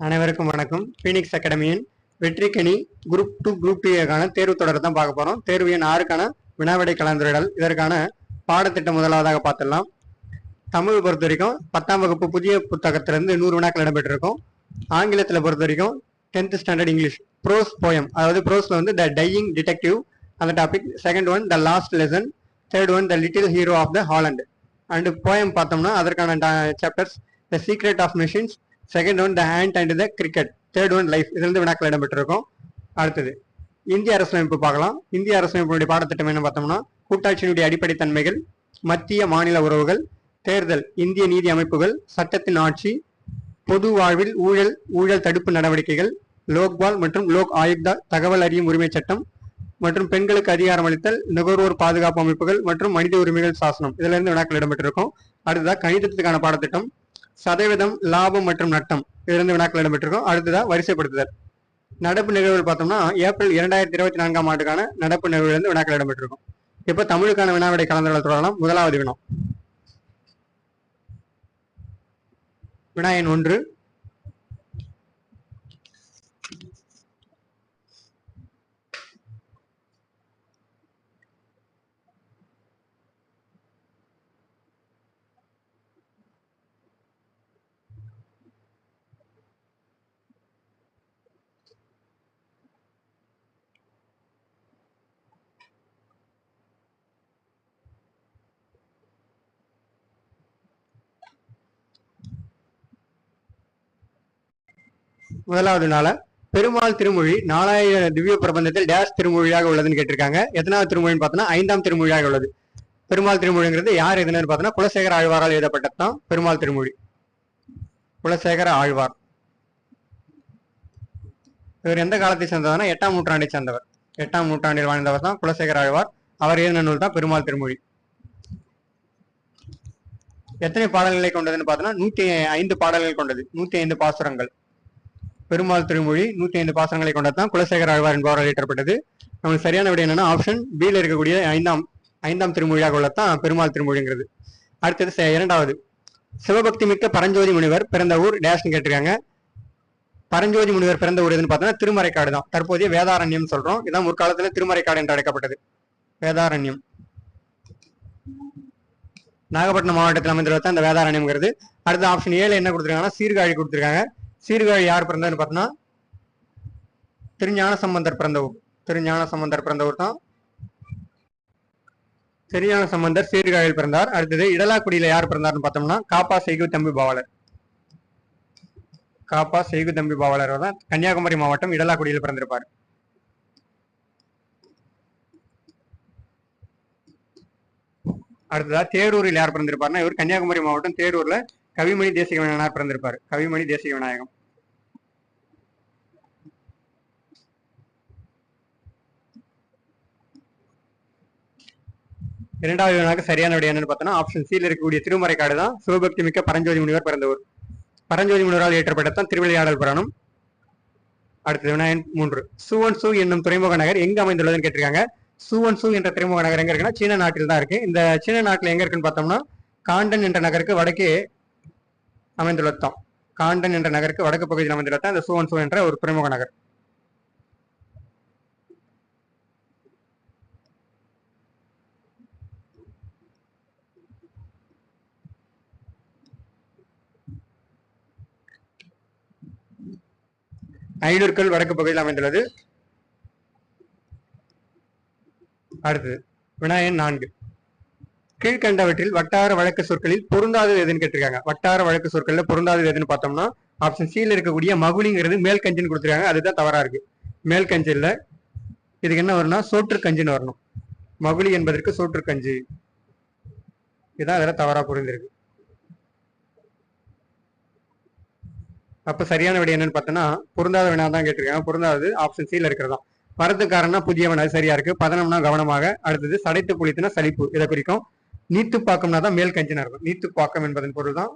அனைவருக்கும் வணக்கம். Phoenix அகாடமியின் வெற்றிக்கணி group 2 group 3 தேர்வு தொடரை தான் பார்க்க போறோம். தேர்வு எண் 6க்கான வினாவிடை கலந்துரையாடல். இதற்கான பாடத்திட்டம் முதலாவதாக பார்த்துடலாம். தமிழ் பொறுத்த வரைக்கும் 10ஆம் வகுப்பு புதிய புத்தகத்திலிருந்து 100 வினாக்கள் இடம்பெற்றிருக்கும். ஆங்கிலத்தில் பொறுத்த வரைக்கும் 10th standard English prose poem, அதாவது ப்ரோஸ்ல வந்து த டையிங் டிடெக்டிவ் அந்த topic, second one the last lesson, third one the little hero of the Holland. And poem பார்த்தோம்னா அதற்கான chapters the secret of machines, second one the hand and the cricket, third one life. இதுல இருந்து வினாக்கள் இடம்பெற்றிருக்கும். அடுத்தது இந்திய அரசியலமைப்பு பார்க்கலாம். இந்திய அரசியலமைப்புடைய பாடத்திட்டம் என்ன பார்த்தோம்னா, கூட்டாட்சியினுடைய அடிப்படை தன்மைகள், மத்திய மாநில உறவுகள், தேர்தல், இந்திய நீதி அமைப்புகள், சட்டத்தின் ஆட்சி, பொது வாழ்வில் ஊழல் தடுப்பு நடவடிக்கைகள், லோக்பால் மற்றும் லோக் ஆயுக்தா தகவல் அறியும் உரிமை சட்டம், மற்றும் பெண்களுக்கு அதிகாரம் அளித்தல், நுகர்வோர் பாதுகாப்பு அமைப்புகள் மற்றும் மனித உரிமைகள் சாசனம். இதுல இருந்து வினாக்கள் இடம்பெற்றிருக்கும். அடுத்ததா கணிதத்துக்கான பாடத்திட்டம், சதவீதம், லாபம் மற்றும் நட்டம், இதிலிருந்து வினாக்கள் இடம்பெற்றிருக்கும். அடுத்ததா வரிசைப்படுத்துதல். நடப்பு நிகழ்வுகள் பார்த்தோம்னா ஏப்ரல் 2024ஆம் ஆண்டுக்கான நடப்பு நிகழ்வுகளிலிருந்து வினாக்கள் இடம்பெற்றிருக்கும். இப்ப தமிழுக்கான வினாவிடை கலந்துரையாடல் தொடரலாம். முதலாவது வினா, வினா எண் 1. முதலாவது நாள பெருமாள் திருமொழி 4000 திவ்ய பிரபந்தத்தில் டேஷ் திருமொழியாக உள்ளதுன்னு கேட்டிருக்காங்க. எத்தனாவது திருமொழின்னு பார்த்தோம்னா 5ஆம் திருமொழியாக உள்ளது. பெருமாள் திருமொழிங்கிறது யார் எழுதினு பார்த்தோம்னா குலசேகர ஆழ்வாரால் எழுதப்பட்டதுதான் பெருமாள் திருமொழி. குலசேகர ஆழ்வார் இவர் எந்த காலத்தை சேர்ந்தவர்னா 8ஆம் நூற்றாண்டை சேர்ந்தவர். 8ஆம் நூற்றாண்டில் வாழ்ந்தவர் தான் குலசேகர ஆழ்வார். அவர் எழுதின நூல் தான் பெருமாள் திருமொழி. எத்தனை பாடல்களை கொண்டதுன்னு பார்த்தோம்னா 105 பாடல்கள் கொண்டது, 105 பாசுரங்கள். பெருமாள் திருமொழி 105 பாசனங்களை கொண்டதான் குலசேகர ஆழ்வார் என்பவரால் இயற்றப்பட்டது. நமக்கு சரியான விடை என்னன்னா ஆப்ஷன் பியில் இருக்கக்கூடிய ஐந்தாம் திருமொழியாக உள்ளதான் பெருமாள் திருமொழிங்கிறது. அடுத்தது இரண்டாவது, சிவபக்தி மிக்க பரஞ்சோதி முனிவர் பிறந்த ஊர் டேஷ்னு கேட்டிருக்காங்க. பரஞ்சோதி முனிவர் பிறந்த ஊர் எதுன்னு பார்த்தோம்னா திருமறைக்காடு தான். தற்போதைய வேதாரண்யம் சொல்றோம். இதான் முற்காலத்துல திருமறைக்காடு என்று அழைக்கப்பட்டது. வேதாரண்யம் நாகப்பட்டினம் மாவட்டத்தில் அமைந்துள்ளதான் இந்த வேதாரண்யம்ங்கிறது. அடுத்த ஆப்ஷன் 7 என்ன கொடுத்துருக்காங்கன்னா சீர்காழி கொடுத்துருக்காங்க. சீர்காழி யார் பிறந்ததுன்னு பார்த்தோம்னா திருஞான சம்பந்தர் பிறந்த ஊர். திருஞான சம்பந்தர் பிறந்த ஊர் தான். திருஞான சம்பந்தர் சீர்காழியில் பிறந்தார். அடுத்தது இடலாக்குடியில யார் பிறந்தார்னு பார்த்தோம்னா காப்பா செய்கு தம்பி பாவலர். காப்பா செய்கு தம்பி பாவலர் தான் கன்னியாகுமரி மாவட்டம் இடலாக்குடியில் பிறந்திருப்பார். அடுத்ததா தேரூரில் யார் பிறந்திருப்பார்னா இவர் கன்னியாகுமரி மாவட்டம் தேரூர்ல கவிமணி தேசிக விநாயகர் பிறந்திருப்பார். கவிமணி தேசிக விநாயகம். இரண்டாவது வினாக்கு சரியான விடை என்னன்னு பார்த்தோம்னா ஆப்ஷன் சியில் இருக்கக்கூடிய திருமறைக்காடு தான் சிவபக்தி மிக்க பரஞ்சோதி முனிவர் பிறந்த ஊர். பரஞ்சோதி முனிவரால் இயற்றப்பட்டதான் திருவிளையாடல் புராணம். அடுத்தது வினா எண் 3, சுவன்சு என்னும் துறைமுக நகர் எங்க அமைந்துள்ளதுன்னு கேட்டிருக்காங்க. சுவன்சு என்ற துறைமுக நகர் எங்க இருக்குன்னா சீன நாட்டில் தான் இருக்கு. இந்த சீன நாட்டில் எங்க இருக்குன்னு பார்த்தோம்னா காண்டன் என்ற நகருக்கு வடக்கே அமைந்துள்ளதான். காண்டன் என்ற நகருக்கு வடக்கு பகுதியில் அமைந்துள்ளதான் இந்த சுவன்சு என்ற ஒரு துறைமுக நகர். ஐநூறுக்கள் வடக்கு பகுதியில் அமைந்துள்ளது. அடுத்தது வினா எண் 4, கீழ்கண்டவற்றில் வட்டார வழக்கு சொற்களில் பொருந்தாதது எதுன்னு கேட்டிருக்காங்க. வட்டார வழக்கு சொற்கள்ல பொருந்தாதது எதுன்னு பார்த்தோம்னா ஆப்ஷன் சியில் இருக்கக்கூடிய மகுலிங்கிறது மேல் கஞ்சின்னு கொடுத்துருக்காங்க. அதுதான் தவறா இருக்கு. மேல் கஞ்சி இல்ல, இதுக்கு என்ன வரும்னா சோற்று கஞ்சின்னு வரணும். மகுலி என்பதற்கு சோற்று கஞ்சி. இதுதான் அதெல்லாம் தவறா புரிந்திருக்கு. அப்ப சரியான விடை என்னன்னு பார்த்தோம்னா பொருந்தாத வினா தான் கேட்டிருக்காங்க. பொருந்தாதது ஆப்ஷன் சியில் இருக்கிறதா. வரத்துக்காரன்னா புதியவன், அது சரியா இருக்கு. பதனம்னா கவனமாக. அடுத்தது சடைத்து புளித்துனா சலிப்பு, இதை குறிக்கும். நீத்துப்பாக்கம்னா தான் மேல் கஞ்சினா இருக்கும். நீத்துப்பாக்கம் என்பதன் பொருள் தான்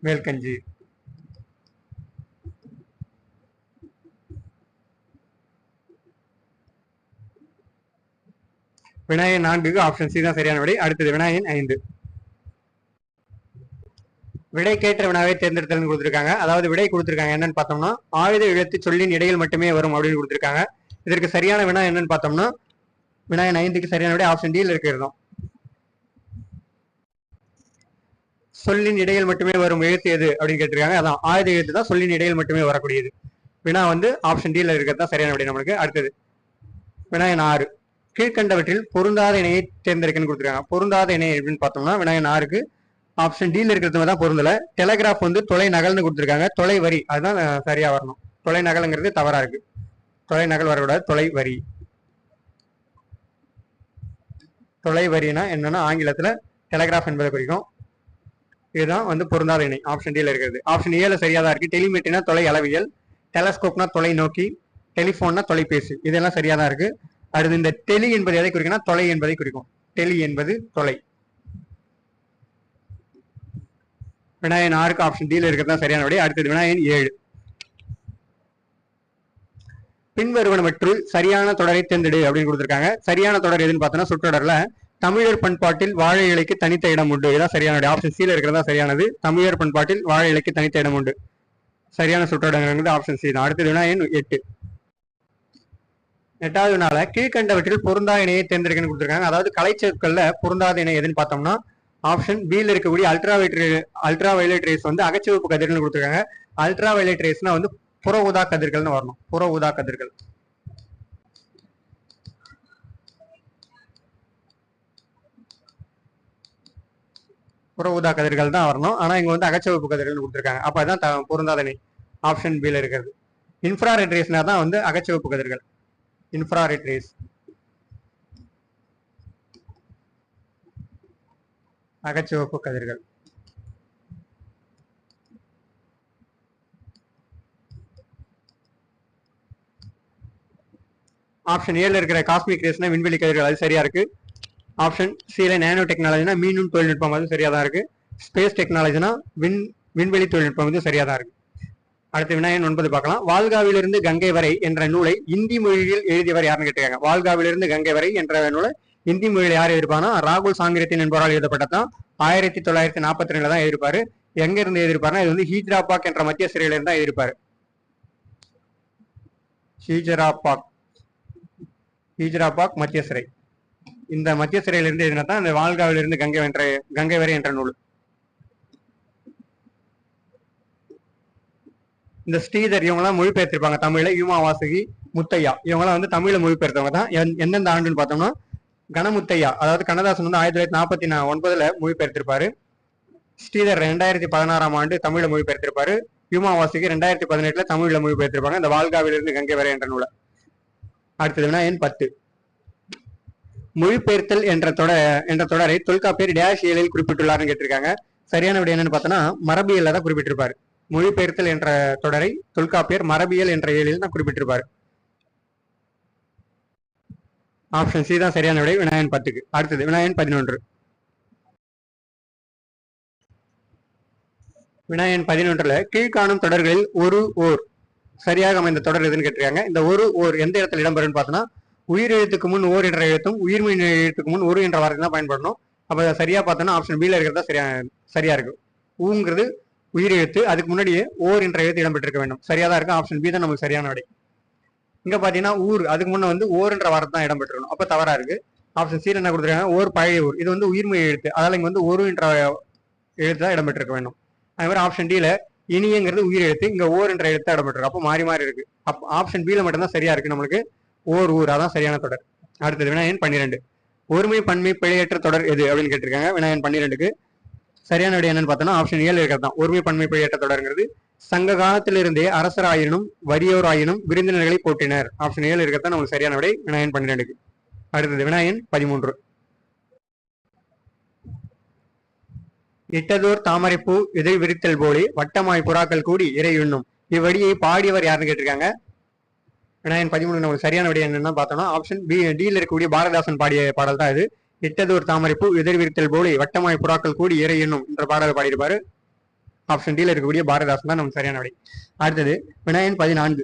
மேல் கஞ்சி. வினாயன் 4க்கு ஆப்ஷன் சி தான் சரியான விடை. அடுத்தது வினாயன் 5, விடைக்கேற்ற வினாவை தேர்ந்தெடுத்தல்னு கொடுத்துருக்காங்க. அதாவது விடை கொடுத்துருக்காங்க என்னன்னு பார்த்தோம்னா ஆயுத எழுத்து சொல்லின் இடையில் மட்டுமே வரும் அப்படின்னு கொடுத்துருக்காங்க. இதற்கு சரியான வினா என்னன்னு பார்த்தோம்னா வினாயன் 5க்கு சரியான விடை ஆப்ஷன் டியில் இருக்கிறதும். சொல்லின் இடையில் மட்டுமே வரும் எழுத்து எது அப்படின்னு கேட்டிருக்காங்க. அதான் ஆயுத எழுத்து தான் சொல்லின் இடையில் மட்டுமே வரக்கூடியது. வினா வந்து ஆப்ஷன் டியில் இருக்கிறது தான் சரியான விடை நம்மளுக்கு. அடுத்தது வினாயன் 6 கீழ்கண்டவற்றில் பொருந்தாத இணையை தேர்ந்தெடுக்கன்னு கொடுத்துருக்காங்க. பொருந்தாத இணை அப்படின்னு பார்த்தோம்னா வினாயன் 6க்கு ஆப்ஷன் டியில் இருக்கிறது தான் பொருந்தல. டெலகிராஃப் வந்து தொலை நகல்னு கொடுத்துருக்காங்க. தொலை வரி அதுதான் சரியா வரணும். தொலை நகல்ங்கிறது தவறா இருக்கு. தொலை நகல் வரக்கூடாது, தொலை வரி. தொலை வரினா என்னன்னா ஆங்கிலத்துல டெலகிராஃப் என்பதை குறிக்கும். இதுதான் வந்து பொருந்தாத இணை ஆப்ஷன் டியில் இருக்கிறது. ஆப்ஷன் ஏல சரியாதான் இருக்கு. டெலிமெட்ரினா தொலை அளவியல், டெலஸ்கோப்னா தொலை நோக்கி, டெலிபோன்னா தொலைபேசி, இதெல்லாம் சரியாதான் இருக்கு. அடுத்து இந்த டெலி என்பது எதை குறிக்கும்னா தொலை என்பதை குறிக்கும். டெலி என்பது தொலை. வினாயன் 6க்கு ஆப்ஷன் டியில் இருக்கிறது தான் சரியான விடை. அடுத்தது வினாயன் 7 பின்வருவனவற்றுள் சரியான தொடரை தேர்ந்தெடு அப்படின்னு கொடுத்துருக்காங்க. சரியான தொடர் எதுன்னு பார்த்தோம்னா சொற்றொடர்ல தமிழர் பண்பாட்டில் வாழை இலைக்கு தனித்த இடம் உண்டு. இதான் சரியான ஆப்ஷன் சில இருக்கிறதா சரியானது. தமிழர் பண்பாட்டில் வாழை இலைக்கு தனித்த இடம் உண்டு சரியான சொற்றொடர் ஆப்ஷன் சி தான். அடுத்தது வினாயன் 8 8வது வினால கீழ்கண்டவற்றில் பொருந்தா இணையை தேர்ந்தெடுக்கன்னு கொடுத்துருக்காங்க. அதாவது கலைச்சொற்கள்ல பொருந்தாத இணை எதுன்னு பார்த்தோம்னா ஆப்ஷன் பியில் இருக்கக்கூடிய அல்ட்ரா வயலட் ரேஸ் வந்து அகச்சிவப்பு கதிர்கள்னு கொடுத்துருக்காங்க. அல்ட்ரா வயலட் ரேஸ்னா வந்து புற ஊதா கதிர்கள்னு வரணும். புற ஊதா கதிர்கள். புற ஊதா கதிர்கள் தான் வரணும். ஆனா இங்க வந்து அகச்சிவப்பு கதிர்கள் கொடுத்துருக்காங்க. அப்ப அதான் பொருந்தாத இணை ஆப்ஷன் பியில் இருக்கிறது. இன்ஃப்ராரெட் ரேஸ்னா தான் வந்து அகச்சிவப்பு கதிர்கள். இன்ஃப்ராரெட் ரேஸ் அகச்சிவப்பு கதிர்கள். ஆப்ஷன் ஏல இருக்கிற காஸ்மிக் ரேஸ்னா விண்வெளி கதிர்கள், அது சரியா இருக்கு. ஆப்ஷன் சில நேனோ டெக்னாலஜினா மீண்டும் தொழில்நுட்பம், அது சரியா தான் இருக்கு. ஸ்பேஸ் டெக்னாலஜினா விண்வெளி தொழில்நுட்பம் வந்து சரியா தான் இருக்கு. அடுத்த வினாயன் 9 பார்க்கலாம். வாழ்காவிலிருந்து கங்கை வரை என்ற நூலை இந்தி மொழியில் எழுதியவர் யாருன்னு கேட்டிருக்காங்க. வாழ்காவிலிருந்து கங்கை வரை என்ற நூலை இந்தி மொழியில் யார் எழுதிருப்பானா ராகுல் சாங்கிரத்தின் என்பவரால் எழுதப்பட்டதான். 1942 தான் எழுதிருப்பாரு. எங்க இருந்து எழுதிருப்பாருன்னா இது வந்து ஹீஜ்ராபாக் என்ற மத்திய சிறையில இருந்தா எழுதிருப்பாரு. ஹீஜ்ராபாக் மத்திய சிறை. இந்த மத்திய சிறையிலிருந்து எழுதினதான் இந்த வாழ்காவிலிருந்து கங்கை வரை என்ற நூல். இந்த ஸ்ரீதர் இவங்கெல்லாம் மொழிபெயர்த்திருப்பாங்க தமிழ்ல. யூமா வாசுகி, முத்தையா இவங்கெல்லாம் வந்து தமிழ்ல மொழிபெயர்த்தவங்க தான். எந்தெந்த ஆண்டுன்னு பார்த்தோம்னா கணமுத்தையா அதாவது கண்ணதாசன் வந்து 1949 மொழிபெயர்த்திருப்பாரு. ஸ்ரீதர் 2016 ஆண்டு தமிழ்ல மொழிபெயர்த்திருப்பாரு. யூமா வாசுகி 2018 தமிழ்ல மொழிபெயர்த்திருப்பாங்க இந்த வாழ்காவிலிருந்து கங்கை வரை என்ற நூலை. அடுத்தது வினாயன் 10 மொழிபெயர்த்தல் என்ற தொடரை தொல்காப்பியர் டேஷ் ஏழில் குறிப்பிட்டுள்ளார்னு கேட்டிருக்காங்க. சரியான விடை என்னன்னு பார்த்தோம்னா மரபியல்ல தான் குறிப்பிட்டிருப்பாரு. மொழிபெயர்த்தல் என்ற தொடரை தொல்காப்பியர் மரபியல் என்ற ஏழில் தான் குறிப்பிட்டிருப்பாரு. ஆப்ஷன் சி தான் சரியான விடை வினாயன் 10க்கு. அடுத்தது வினாயன் 11 வினாயன் 11ல கீழ்காணும் தொடர்களில் ஒரு ஓர் சரியாக அமைந்த தொடர் எதுன்னு கேட்டிருக்காங்க. இந்த ஒரு ஓர் எந்த இடத்துல இடம்பெறும்னு பார்த்தோம்னா உயிர் எழுத்துக்கு முன் ஓர் என்ற எழுத்தும் உயிர்மெய் எழுத்துக்கு முன் ஒரு என்ற வார்த்தை தான் பயன்படணும். அப்ப சரியா பார்த்தோம்னா ஆப்ஷன் பில இருக்கிறதா சரியா இருக்கு. ஊங்கிறது உயிர் எழுத்து, அதுக்கு முன்னாடியே ஓர் என்ற எழுத்து இடம்பெற்றிருக்க வேண்டும். சரியா தான் இருக்கு. ஆப்ஷன் பி தான் நமக்கு சரியான விடை. இங்க பாத்தீங்கன்னா ஊர் அதுக்கு முன்ன வந்து ஓர் என்ற வார்த்தை தான் இடம்பெற்றிருக்கணும். அப்ப தவறா இருக்கு. ஆப்ஷன் சி என்ன கொடுத்துருக்காங்க ஓர் பழைய ஊர், இது வந்து உயிர்மெய் எழுத்து, அதால இங்க வந்து ஒரு என்ற எழுத்து தான் இடம்பெற்றிருக்க வேண்டும். அதே மாதிரி ஆப்ஷன் டில இனியங்கிறது உயிர் எழுத்து, இங்க ஓர் என்ற எழுத்து இடம்பெற்றிருக்கு. அப்போ மாறி மாறி இருக்கு. அப்போ ஆப்ஷன் பில மட்டும்தான் சரியா இருக்கு நம்மளுக்கு. ஓர் ஊர் அதான் சரியான தொடர். அடுத்தது வினாயன் 12 ஒருமை பன்மை பிழையற்ற தொடர் எது அப்படின்னு கேட்டிருக்காங்க. வினாயன் 12க்கு சரியான விடை என்னன்னு பார்த்தோம்னா ஆப்ஷன் ஏழு இருக்கிறது தான். ஒருமை பன்மை பிழையற்ற தொடர்ங்கிறது சங்க காலத்திலிருந்தே அரசராயினும் வறியோர் ஆயினும் விருந்தினர்களை போட்டினர். ஆப்ஷன் ஏழு இருக்கிறது நமக்கு சரியான விடை வினாயன் 12க்கு. அடுத்தது வினாயன் 13 இட்டதோர் தாமரைப்பூ இதை விரித்தல் போலி வட்டமாய் புறாக்கள் கூடி இறை உண்ணும் இவ்வடியை பாடியவர் யாருன்னு கேட்டிருக்காங்க. வினாயன் 13 நமக்கு சரியான விடை என்னன்னு பார்த்தோம்னா ஆப்ஷன் பி டியில் இருக்கக்கூடிய பாரதாசன் பாடிய பாடல் தான் இது. இட்டதோர் தாமரைப்பூ எதிர் விரித்தல் போலி வட்டமாய் புறாக்கள் கூடி இறை எண்ணும் என்ற பாடலை பாடியிருப்பாரு. ஆப்ஷன் டியில் இருக்கக்கூடிய பாரதாசன் தான் நமக்கு சரியான விடை. அடுத்தது வினாயன் 14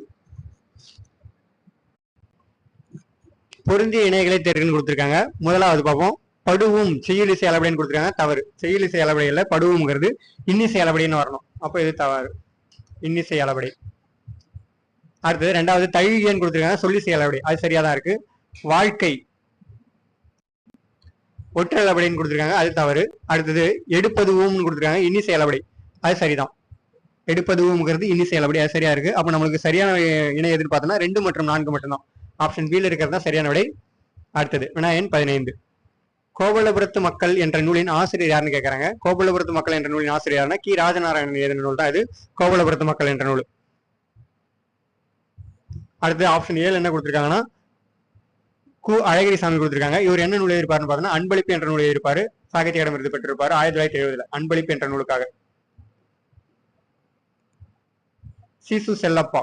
பொருந்திய இணைகளை தேர்வுன்னு கொடுத்திருக்காங்க. முதலாவது பார்ப்போம். படுவும் செய்யுளிசை அளபடின்னு கொடுத்துருக்காங்க, தவறு. செய்யுளிசை அளபடி இல்ல, படுவுங்கிறது இன்னிசை அளபடின்னு வரணும். அப்போ இது தவறு, இன்னிசை அளபடி. அடுத்தது ரெண்டாவது தழுவியன்னு கொடுத்துருக்காங்க, சொல்லிசை அளபடி, அது சரியாதான் இருக்கு. வாழ்க்கை ஒற்றை அளபடின்னு கொடுத்துருக்காங்க, அது தவறு. அடுத்தது எடுப்பதுவும்னு கொடுத்துருக்காங்க, இன்னிசை அளபடி, அது சரிதான். எடுப்பதுவும்ங்கிறது இன்னிசை அளபடி, அது சரியா இருக்கு. அப்ப நம்மளுக்கு சரியான இணை எதுன்னு பார்த்தோம்னா 2 மற்றும் 4 மட்டும்தான். ஆப்ஷன் பி இருக்கிறது தான் சரியான விடை. அடுத்தது வினாயன் 15. கோவலபுரத்து மக்கள் என்ற நூலின் ஆசிரியர் யாருன்னு கேட்கறாங்க. கோவலபுரத்து மக்கள் என்ற நூலின் ஆசிரியர் யாருன்னா கி ராஜநாராயணன் எழுதின நூல் தான் இது கோவலபுரத்து மக்கள் என்ற நூல். அடுத்து ஆப்ஷன் 7 என்ன கொடுத்திருக்காங்கன்னா கு அழகிரிசாமி கொடுத்திருக்காங்க. இவர் என்ன நூல் எழுதியிருப்பாருன்னு பார்த்தோம்னா அன்பளிப்பு என்ற நூல் எழுதியிருப்பாரு, சாகித்ய அகாடமி விருது பெற்றிருப்பாரு 1970. அன்பளிப்பு என்ற நூலுக்காக. சீசு செல்லப்பா,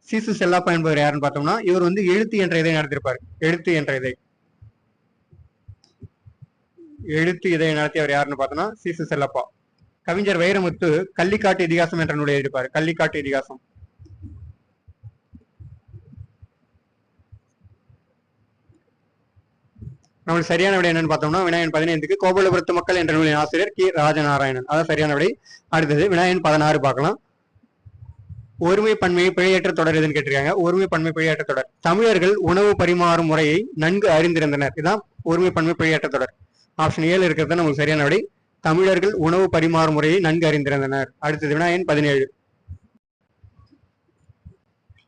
சீசு செல்லப்பா என்பவர் யாருன்னு பார்த்தோம்னா இவர் வந்து எழுத்து என்ற இதை நடத்திருப்பாரு. எழுத்து என்ற இதை, எழுத்து இதை நடத்தியவர் யாருன்னு பார்த்தோம்னா சீசு செல்லப்பா. கவிஞர் வைரமுத்து கள்ளிக்காட்டு இதிகாசம் என்ற நூலை எழுதியிருப்பாரு, கள்ளிக்காட்டு இதிகாசம். நம்மளுக்கு சரியான விடை என்னன்னு பார்த்தோம்னா வினாயன் 15க்கு கோவலபுரத்து மக்கள் என்ற நூலின் ஆசிரியர் கி ராஜநாராயணன், அதான் சரியான விடை. அடுத்தது வினாயன் 16 பார்க்கலாம். ஒருமை பன்மையை பிழையற்ற தொடர் எதுன்னு கேட்டிருக்காங்க. ஒருமை பன்மை பிழையற்ற தொடர், தமிழர்கள் உணவு பரிமாறும் முறையை நன்கு அறிந்திருந்தனர், இதான் ஒருமை பன்மை பிழையற்ற தொடர். ஆப்ஷன் 7 இருக்கிறது நமக்கு சரியான விடை. தமிழர்கள் உணவு பரிமாறும் முறையை நன்கு அறிந்திருந்தனர். அடுத்தது வினாயன் 17.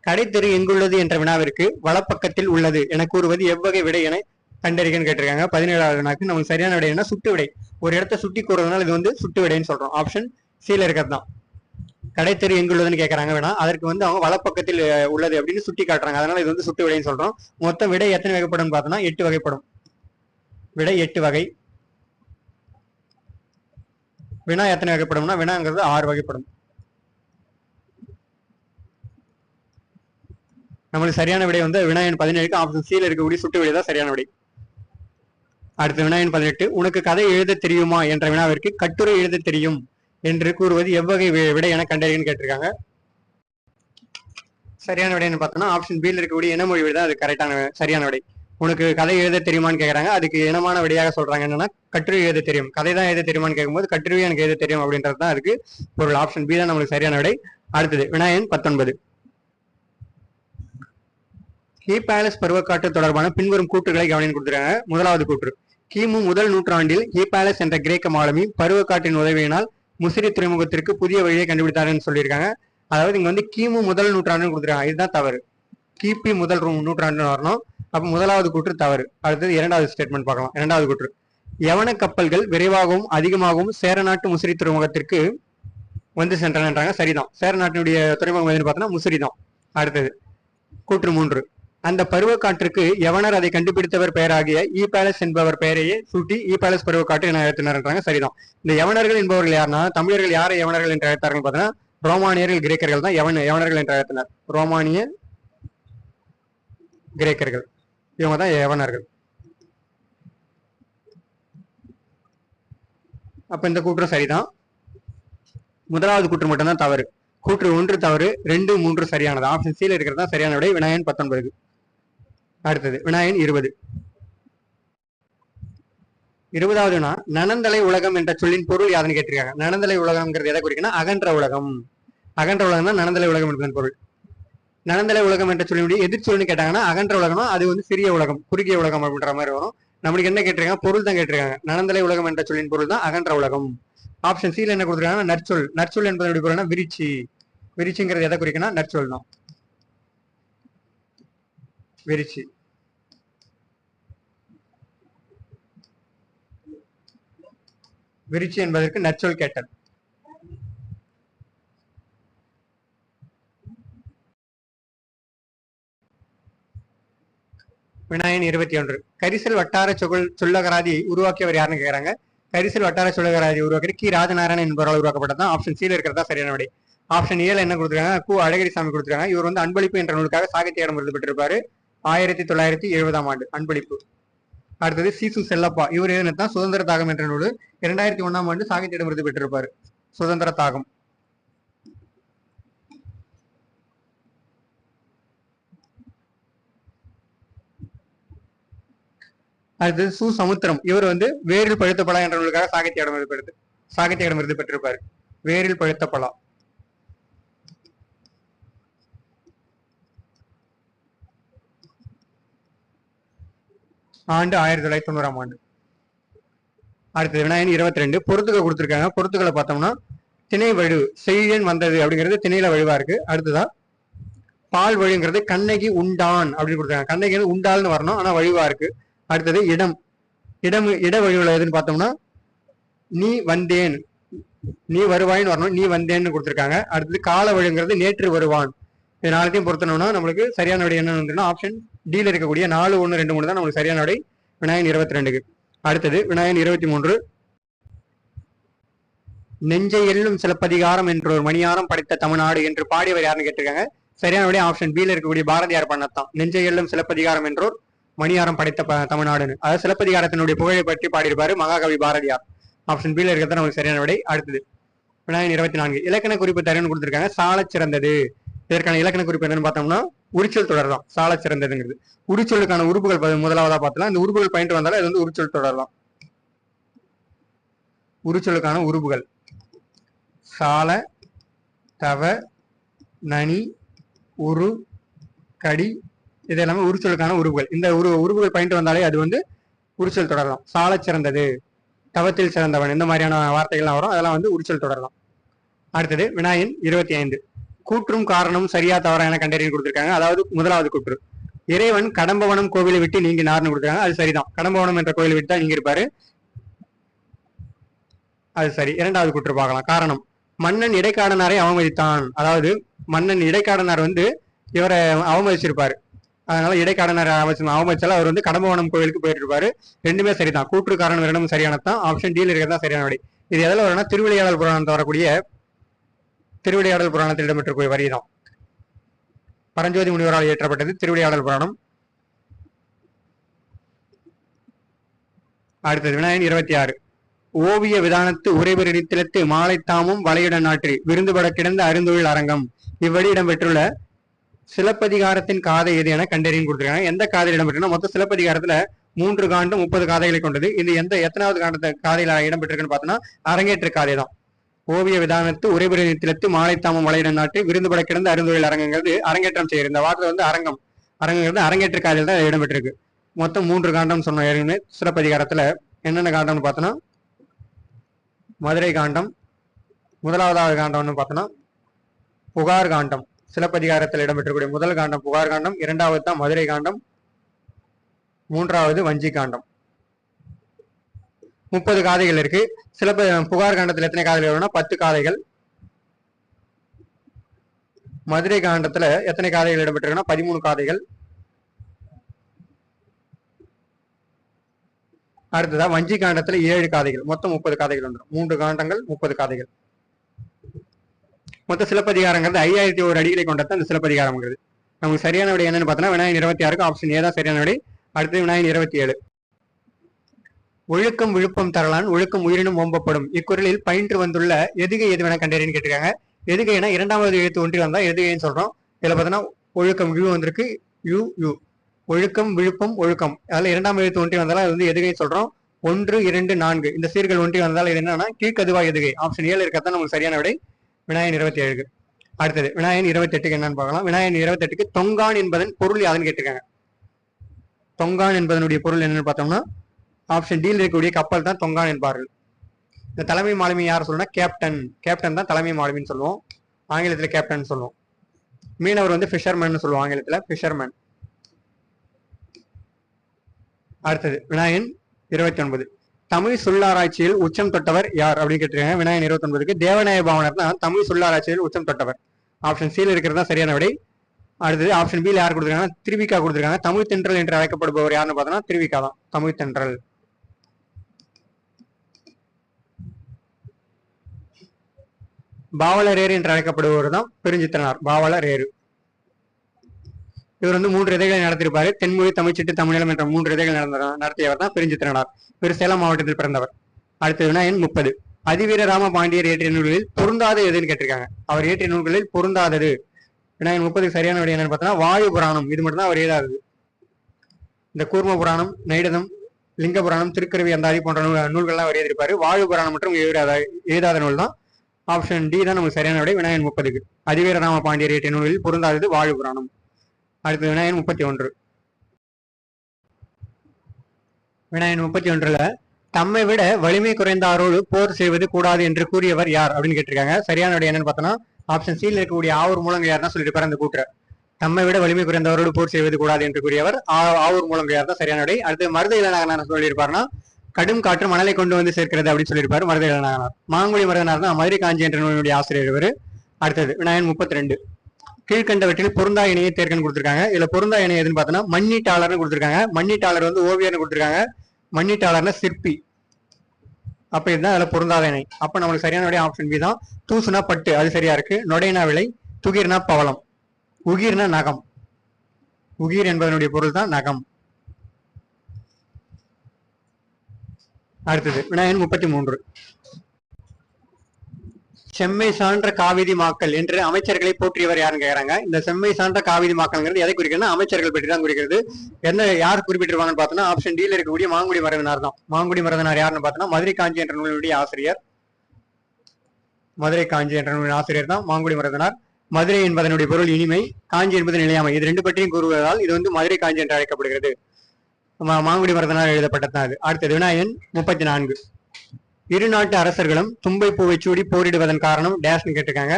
கடைத்தெரு எங்குள்ளது என்ற வினாவிற்கு வலப்பக்கத்தில் உள்ளது என கூறுவது எவ்வகை விடை என கண்டறிக்கன்னு கேட்டிருக்காங்க. 17வது வினாக்கு நமக்கு சரியான விடை என்ன, சுட்டு விடை. ஒரு இடத்த சுட்டி கூறுறதுனால இது வந்து சுட்டு விடைன்னு சொல்றோம். ஆப்ஷன் சில இருக்கிறது தான். கடைத்தெரு எங்குள்ளதுன்னு கேட்கறாங்க வேணா, அதற்கு வந்து அவங்க வலப்பக்கத்தில் உள்ளது அப்படின்னு சுட்டி காட்டுறாங்க, அதனால இது வந்து சுட்டு விடைன்னு சொல்றோம். மொத்தம் விடை எத்தனை வகைப்படும் பார்த்தோம்னா 8 வகைப்படும். விடை 8 வகை. வினா எத்தனை வகைப்படும்னா வினாங்கிறது 6 வகைப்படும். நம்மளுக்கு சரியான விடை வந்து வினாயன் 17க்கு ஆப்ஷன் சில இருக்கக்கூடிய சுட்டு விடை தான் சரியான விடை. அடுத்து வினாயன் 18. உனக்கு கதை எழுத தெரியுமா என்ற வினாவிற்கு கட்டுரை எழுத தெரியும் என்று கூறுவது எவ்வகை விடை என கண்டறியன்னு கேட்டிருக்காங்க. சரியான விடைன்னு பார்த்தோம்னா ஆப்ஷன் பியில் இருக்கக்கூடிய இனமொழி விடை தான் அது கரெக்டான சரியான விடை. உனக்கு கதை எழுத தெரியுமான்னு கேட்கறாங்க, அதுக்கு இனமான விடையாக சொல்றாங்க என்னன்னா கட்டுரை எழுத தெரியும். கதை தான் எழுத தெரியுமான்னு கேட்கும்போது கட்டுரை எனக்கு எழுத தெரியும் அப்படின்றது தான் அதுக்கு பொருள். ஆப்ஷன் பி தான் நம்மளுக்கு சரியான விடை. அடுத்தது வினாயன் 19. ஹீபாலஸ் பருவக்காட்டு தொடர்பான பின்வரும் கூற்றுகளை கவனின்னு கொடுத்துருக்காங்க. முதலாவது கூற்று, கிமு முதல் நூற்றாண்டில் ஹீபாலஸ் என்ற கிரேக்க மாலுமி பருவக்காட்டின் உதவியினால் முசிறி துறைமுகத்திற்கு புதிய வழியை கண்டுபிடித்தாருன்னு சொல்லியிருக்காங்க. அதாவது இங்க வந்து கிமு முதல் நூற்றாண்டுன்னு கொடுத்துருக்காங்க, இதுதான் தவறு. கிபி முதல் நூற்றாண்டுன்னு வரணும். அப்ப முதலாவது கூற்று தவறு. அடுத்தது இரண்டாவது ஸ்டேட்மெண்ட் பார்க்கலாம். இரண்டாவது கூற்று, யவன கப்பல்கள் விரைவாகவும் அதிகமாகவும் சேர நாட்டு முசிறி துறைமுகத்திற்கு வந்து சென்றனன்றாங்க, சரிதான். சேர நாட்டினுடைய துறைமுகம் எதுன்னு பார்த்தோம்னா முசிறி தான். அடுத்தது கூற்று 3, அந்த பருவக்காற்றுக்கு யவனர் அதை கண்டுபிடித்தவர் பெயராகிய ஈபாலஸ் என்பவர் பெயரையே சூட்டி ஈபாலஸ் பருவக்காற்று என அழைத்தனர்ன்றாங்க, சரிதான். இந்த யவனர்கள் என்பவர்கள் யாருன்னா தமிழர்கள் யாரை யவனர்கள் என்று அழைத்தார்கள் பார்த்தீங்கன்னா ரோமானியர்கள் கிரேக்கர்கள் தான் யவனர்கள் என்று அழைத்தனர். ரோமானிய கிரேக்கர்கள் இவங்க தான் யவனர்கள். அப்ப இந்த கூற்று சரிதான். முதலாவது கூற்று மட்டும்தான் தவறு. கூற்று 1 தவறு, 2, 3 சரியானது. ஆப்ஷன் சில இருக்கிறது தான் சரியான விடை வினாயன் 19. அடுத்தது வினாயன் 20. 20வது வினா, நனந்தலை உலகம் என்ற சொல்லின் பொருள் யாருன்னு கேட்டிருக்காங்க. நனந்தலை உலகம்ங்கிறது எதை குறிக்குன்னா அகன்ற உலகம். அகன்ற உலகம் தான் நனந்தலை உலகம் என்பதன் பொருள். நனந்தலை உலகம் என்ற சொல்லினுடைய எதிர்ச்சொல்னு கேட்டாங்கன்னா அகன்ற உலகம்னா அது வந்து சிறிய உலகம், குறுகிய உலகம் அப்படின்ற மாதிரி வரும். நம்மளுக்கு என்ன கேட்டிருக்காங்க, பொருள் தான் கேட்டிருக்காங்க. நனந்தலை உலகம் என்ற சொல்லின் பொருள் தான் அகன்ற உலகம். ஆப்ஷன் சில என்ன கொடுத்துருக்காங்கன்னா நற்சொல். நற்சொல் என்பதனுடைய பொருள்னா விரிச்சி. விரிச்சிங்கிறது எதை குறிக்குன்னா நற்சொல் தான், விரிச்சி. விரிச்சி என்பதற்கு நற்சொல் கேட்டல். வினாயன் 21. கரிசல் வட்டார சொல்லகராதியை உருவாக்கியவர் யாருன்னு கேட்கறாங்க. கரிசல் வட்டார சொல்லகராதியை உருவாக்கிய கி ராஜநாராயணன் என்பவரால் உருவாக்கப்பட்டதான். ஆப்ஷன் சில இருக்கிறதா சரியான விடை. ஆப்ஷன் 7 என்ன கொடுத்துருக்காங்க, கு அழகிரிசாமி கொடுத்துருக்காங்க. இவர் வந்து அன்பளிப்பு என்ற நூலுக்காக சாகித்ய அகாடமி விருது பெற்றிருப்பாரு 1970ஆம் ஆண்டு. அன்பளிப்பு. அடுத்தது சீசு செல்லப்பா, இவர் எழுதினதான் சுதந்திர தாகம் என்ற நூல் 2001ஆம் ஆண்டு சாகித்ய அகாடமி விருது பெற்றிருப்பாரு. சுதந்திர தாகம். அடுத்தது சு சமுத்திரம், இவர் வந்து வேரில் பழுத்த பழம் என்ற நூலுக்காக சாகித்ய அகாடமி விருது பெற்றிருப்பாரு. வேரில் பழுத்த பழம் ஆண்டு 1990 ஆண்டு. அடுத்தது விநாயகன் 22 பொறுத்துக்க கொடுத்துருக்காங்க. பொறுத்துக்களை பார்த்தோம்னா திணை வழு செய்யன் வந்தது அப்படிங்கிறது திணையில வழுவா இருக்கு. அடுத்ததா பால் வழுங்கிறது கண்ணகி உண்டான் அப்படின்னு கொடுத்துருக்காங்க. கண்ணகி வந்து உண்டால்னு வரணும், ஆனா வழுவா இருக்கு. அடுத்தது இடம் இட வழிவுல எதுன்னு பார்த்தோம்னா நீ வந்தேன், நீ வருவாயின்னு வரணும், நீ வந்தேன்னு கொடுத்துருக்காங்க. அடுத்தது கால வழுங்கிறது நேற்று வருவான். இது நாளையும் பொறுத்தணும்னா நம்மளுக்கு சரியான விடை என்ன வந்துன்னா ஆப்ஷன் டில இருக்கக்கூடிய 4, 1, 2, 3 தான் நம்மளுக்கு சரியான விடை விநாயகன் 22க்கு. அடுத்தது விநாயகன் 23 நெஞ்சை எல்லும் சிலப்பதிகாரம் என்ற ஒரு மணியாரம் படைத்த தமிழ்நாடு என்று பாடியவர் யாருன்னு கேட்டிருக்காங்க. சரியான விட ஆப்ஷன் பில இருக்கக்கூடிய பாரதியார் பண்ணத்தான். நெஞ்சை எல்லும் சிலப்பதிகாரம் என்றோர் மணியாரம் படைத்த தமிழ்நாடுன்னு, அதாவது சிலப்பதிகாரத்தினுடைய புகழை பற்றி பாடியிருப்பாரு மகாகவி பாரதியார். ஆப்ஷன் பில இருக்கிறது நமக்கு சரியான விடை. அடுத்தது விநாயகன் 24 இலக்கண குறிப்பு தரேன்னு கொடுத்திருக்காங்க. சால சிறந்தது, இதற்கான இலக்கண குறிப்பு என்னன்னு பார்த்தோம்னா உரிச்சொல் தொடர் தான். சால சிறந்ததுங்கிறது உரிச்சொல்லுக்கான உறுப்புகள் முதலாவதா பார்த்தலாம். இந்த உறுப்புகள் பயின்று வந்தாலும் இது வந்து உரிச்சொல் தொடர் தான். உரிச்சொல்லுக்கான உறுப்புகள் சால, தவ, நனி, உரு, கடி, இது எல்லாமே உரிச்சொல்லுக்கான உறுப்புகள். இந்த உறுப்புகள் பயின்று வந்தாலே அது வந்து உரிச்சொல் தொடரலாம். சால சிறந்தது, தவத்தில் சிறந்தவன், இந்த மாதிரியான வார்த்தைகள்லாம் வரும், அதெல்லாம் வந்து உரிச்சொல் தொடரலாம். அடுத்தது விநாயகன் 25 கூற்றும் காரணம் சரியா தவறா என கண்டறிய கொடுத்திருக்காங்க. அதாவது முதலாவது கூற்று இறைவன் கடம்பவனம் கோவிலை விட்டு நீங்கினார்னு கொடுத்திருக்காங்க. அது சரிதான், கடம்பவனம் என்ற கோவிலை விட்டு தான் நீங்கி இருப்பாரு, அது சரி. இரண்டாவது கூற்று பார்க்கலாம். காரணம் மன்னன் இடைக்காடனாரை அவமதித்தான், அதாவது மன்னன் இடைக்காடனார் வந்து இவரை அவமதிச்சிருப்பாரு, அதனால இடைக்காடனார் அவமதிச்சால அவர் வந்து கடம்பவனம் கோவிலுக்கு போயிட்டு இருப்பாரு. ரெண்டுமே சரிதான், கூற்று காரணம் இரண்டும் சரியானதான். ஆப்ஷன் டியில் இருக்கிறதா சரியான விடை. இது எதில் வரும்னா திருவிளையாடல் புராணத்தில் வரக்கூடிய திருவிளையாடல் புராணத்தில் இடம்பெற்றக்கூடிய வரிதான். பரஞ்சோதி முனிவரால் இயற்றப்பட்டது திருவிளையாடல் புராணம். அடுத்தது விநாயகன் 26 ஓவிய விதானத்து உரைபெறி நித்திலத்து மாலைத்தாமும் வளையுட நாற்றி விருந்துபட கிடந்த அருந்தொழில் அரங்கம் இவ்வழி இடம்பெற்றுள்ள சிலப்பதிகாரத்தின் காதை எது என கண்டறியும் கொடுத்திருக்காங்க. எந்த காதையில் இடம்பெற்றுனா மொத்தம் சிலப்பதிகாரத்துல 3 காண்டம் 30 காதைகளை கொண்டது. இது எத்தனாவது காண்டத்தை காதையில இடம்பெற்றிருக்குன்னு பார்த்தோம்னா அரங்கேற்ற காதை தான். ஓவிய விதானத்து உரைபெறி நித்திலத்து மாலைத்தாமும் வளையுட நாற்றி விருந்துபட கிடந்த அருந்தொழில் அரங்கங்கிறது அரங்கேற்றம் செய்யுது. இந்த வார்த்தை வந்து அரங்கிறது அரங்கேற்ற காதையில் தான் இடம்பெற்றிருக்கு. மொத்தம் 3 காண்டம் சொன்னோம் ஏற்கனவே. சிலப்பதிகாரத்துல என்னென்ன காண்டம்னு பார்த்தோம்னா மதுரை காண்டம், முதலாவதாவது காண்டம்னு பார்த்தோம்னா புகார் காண்டம். சிலப்பதிகாரத்தில் இடம்பெற்றக்கூடிய முதல் காண்டம் புகார் காண்டம், இரண்டாவது தான் மதுரை காண்டம், மூன்றாவது வஞ்சி காண்டம். 30 காதைகள் இருக்கு. புகார் காண்டத்துல எத்தனை காதைகள் வரும்னா 10 காதைகள். மதுரை காண்டத்துல எத்தனை காதைகள் இடம்பெற்றிருக்குன்னா 13 காதைகள். அடுத்ததா வஞ்சி காண்டத்துல 7 காதைகள். மொத்தம் 30 காதைகள் வந்துடும். 3 காண்டங்கள் 30 காதைகள். மொத்த சிலப்பதிகாரங்கிறது 5001 அடிகளை கொண்டது அந்த சிலப்பதிகாரம்ங்கிறது. நமக்கு சரியான விடை என்னன்னு பார்த்தோம்னா விநாயகன் 26 ஆப்ஷன் ஏ தான் சரியான விடை. அடுத்தது விநாயகன் 27 ஒழுக்கம் விழுப்பம் தரலான் ஒழுக்கம் உயிரினும் ஓம்பப்படும் இக்குறளில் பயின்று வந்துள்ள எதுகை எதுவென கண்டறின்னு கேட்டிருக்காங்க. எதுகைனா இரண்டாவது எழுத்து ஒன்றி வந்தா எதுகைன்னு சொல்றோம். இதுல பார்த்தோன்னா ஒழுக்கம் யூ வந்திருக்கு, யூ யூ ஒழுக்கம் விழுப்பம் ஒழுக்கம், அதில் இரண்டாம் எழுத்து ஒன்றி வந்தாலும் அது வந்து எதுகை சொல்றோம். 1, 2, 4 இந்த சீர்கள் ஒன்றி வந்தாலும் இது என்னன்னா கீழ்கதுவா எதுகை. ஆப்ஷன் 7 இருக்கத்தான் நமக்கு சரியான விடை விநாயகன் 27. அடுத்தது விநாயகன் 28 என்னன்னு பார்க்கலாம். விநாயகன் 28 தொங்கான் என்பதன் பொருள் யாதுன்னு கேட்டிருக்காங்க. தொங்கான் என்பதனுடைய பொருள் என்னன்னு பார்த்தோம்னா ஆப்ஷன் டியில் இருக்கக்கூடிய கப்பல் தான் தொங்கான் என்பார்கள். இந்த தலைமை மாலுமி யார் சொல்லணும்னா கேப்டன். கேப்டன் தான் தலைமை மாலுமின்னு சொல்லுவோம், ஆங்கிலத்தில் கேப்டன் சொல்லுவோம். மீனவர் வந்து ஃபிஷர்மேன் சொல்லுவோம், ஆங்கிலத்தில் ஃபிஷர்மேன். அடுத்தது விநாயகன் 29 தமிழ் சொல்லாராய்ச்சியில் உச்சம் தொட்டவர் யார் அப்படின்னு கேட்டிருக்காங்க. விநாயகன் 29க்கு தேவநாய பாவனர் தான் தமிழ் சொல்லாராய்ச்சியில் உச்சம் தொட்டவர். ஆப்ஷன் சியில் இருக்கிறது தான் சரியான விடை. அடுத்தது ஆப்ஷன் பியில் யார் கொடுத்துருக்காங்கன்னா திருவிக்கா கொடுத்துருக்காங்க. தமிழ் தென்றல் என்று அழைக்கப்படுபவர் யாருன்னு பார்த்தோம்னா திருவிக்கா தான். தமிழ் தென்றல். பாவலரேறு என்று அழைக்கப்படுபவர் தான் பெருஞ்சித்திரனார். பாவலரேறு இவர் வந்து 3 இதழ்களை நடத்தியிருப்பாரு. தென்மொழி, தமிழ்ச்சிட்டு, தமிழகம் என்ற 3 இதழ்கள் நடத்தியவர் தான் பெருஞ்சித்திரனார். இவர் சேலம் மாவட்டத்தில் பிறந்தவர். அடுத்து விநாயகன் 30 அதிவீர ராம பாண்டியர் இயற்றிய நூல்களில் பொருந்தாத எதுன்னு கேட்டிருக்காங்க. அவர் இயற்றிய நூல்களில் பொருந்தாதது விநாயகன் 30 சரியான விடை என்னன்னு பார்த்தோம்னா வாயு புராணம். இது மட்டும் தான் அவர் எழுதாது. இந்த கூர்ம புராணம், நைடதம், லிங்க புராணம், திருக்கருவி அந்தாதி போன்ற நூல்கள்லாம் அவர் எழுதியிருப்பாரு. வாழ்வு புராணம் மற்றும் எழுதாத நூல் தான். ஆப்ஷன் டி தான் நமக்கு சரியான விடை. விநாயகன் 30க்கு அதிவீர ராம பாண்டியர் இயற்றிய நூலில் பொருந்தாதது வாழ்வு புராணம். அடுத்து விநாயகன் 31. விநாயகன் 31ல தம்மை விட வலிமை குறைந்தாரோடு போர் செய்வது கூடாது என்று கூறியவர் யார் அப்படின்னு கேட்டிருக்காங்க. சரியான விடை என்னன்னு பார்த்தோம்னா ஆப்ஷன் சியில் இருக்கக்கூடிய ஆவூர் மூலங்கையார் தான் சொல்லியிருப்பாரு அந்த கூற்ற. தம்மை விட வலிமை குறைந்தவரோடு போர் செய்வது கூடாது என்று கூறியவர் ஆவூர் மூலங்கையார் தான் சரியான விடை. அடுத்து மருத இளநாகனார் சொல்லியிருப்பாருன்னா கடும் காற்று மணலை கொண்டு வந்து சேர்க்கிறது அப்படின்னு சொல்லியிருப்பாரு மருத இளநாகனார். மாங்குடி மருதனார் தான் மதுரை காஞ்சி என்ற நூலினுடைய ஆசிரியர் இவர். அடுத்தது விநாயகன் 32. கீழ்கண்டவற்றில் பொருந்தா இணையை தேர்க்கன்னு கொடுத்துருக்காங்க. இதுல பொருந்தா இணை எதுன்னு பார்த்தோம்னா மண்ணீட்டாளர்னு கொடுத்துருக்காங்க. மண்ணீட்டாளர் வந்து ஓவியர்னு கொடுத்துருக்காங்க. மண்ணீட்டாளர்னா சிற்பி. அப்ப இதுதான் அதுல பொருந்தாத இணை. அப்ப நம்மளுக்கு சரியான விட ஆப்ஷன் பி தான். தூசுனா பட்டு, அது சரியா இருக்கு. நொடைனா விலை, துகிர்னா பவளம், உகிர்னா நகம். உகிர் என்பதனுடைய பொருள் தான் நகம். அடுத்தது விநாயகன் 33. செம்மை சான்ற காவிதி மாக்கள் என்று அமைச்சர்களை போற்றியவர் யாருன்னு கேக்குறாங்க. இந்த செம்மை சான்ற காவிதி மாக்கள்ங்கிறது எதை குறிக்கிறது? அமைச்சர்கள் பற்றி தான் குறிக்கிறது. என்ன யார் குறிப்பிட்டிருவாங்கன்னு பார்த்தோம்னா ஆப்ஷன் டில இருக்கக்கூடிய மாங்குடி மருதனார் தான். மாங்குடி மருதனார் யாருன்னு பார்த்தோம்னா மதுரை காஞ்சி என்ற நூலினுடைய ஆசிரியர். மதுரை காஞ்சி என்ற நூலின் ஆசிரியர் தான் மாங்குடி மருதனார். மதுரை என்பதனுடைய பொருள் இனிமை, காஞ்சி என்பது நிலையாமை. இது ரெண்டு பற்றியும் கூறுவதால் இது வந்து மதுரை காஞ்சி என்று அழைக்கப்படுகிறது. மாங்குடி மருதனார் எழுதப்பட்டதான் அது. அடுத்தது விநாயகன் 34. இரு நாட்டு அரசர்களும் தும்பை பூவை சூடி போரிடுவதன் காரணம் டேஷ்னு கேட்டிருக்காங்க.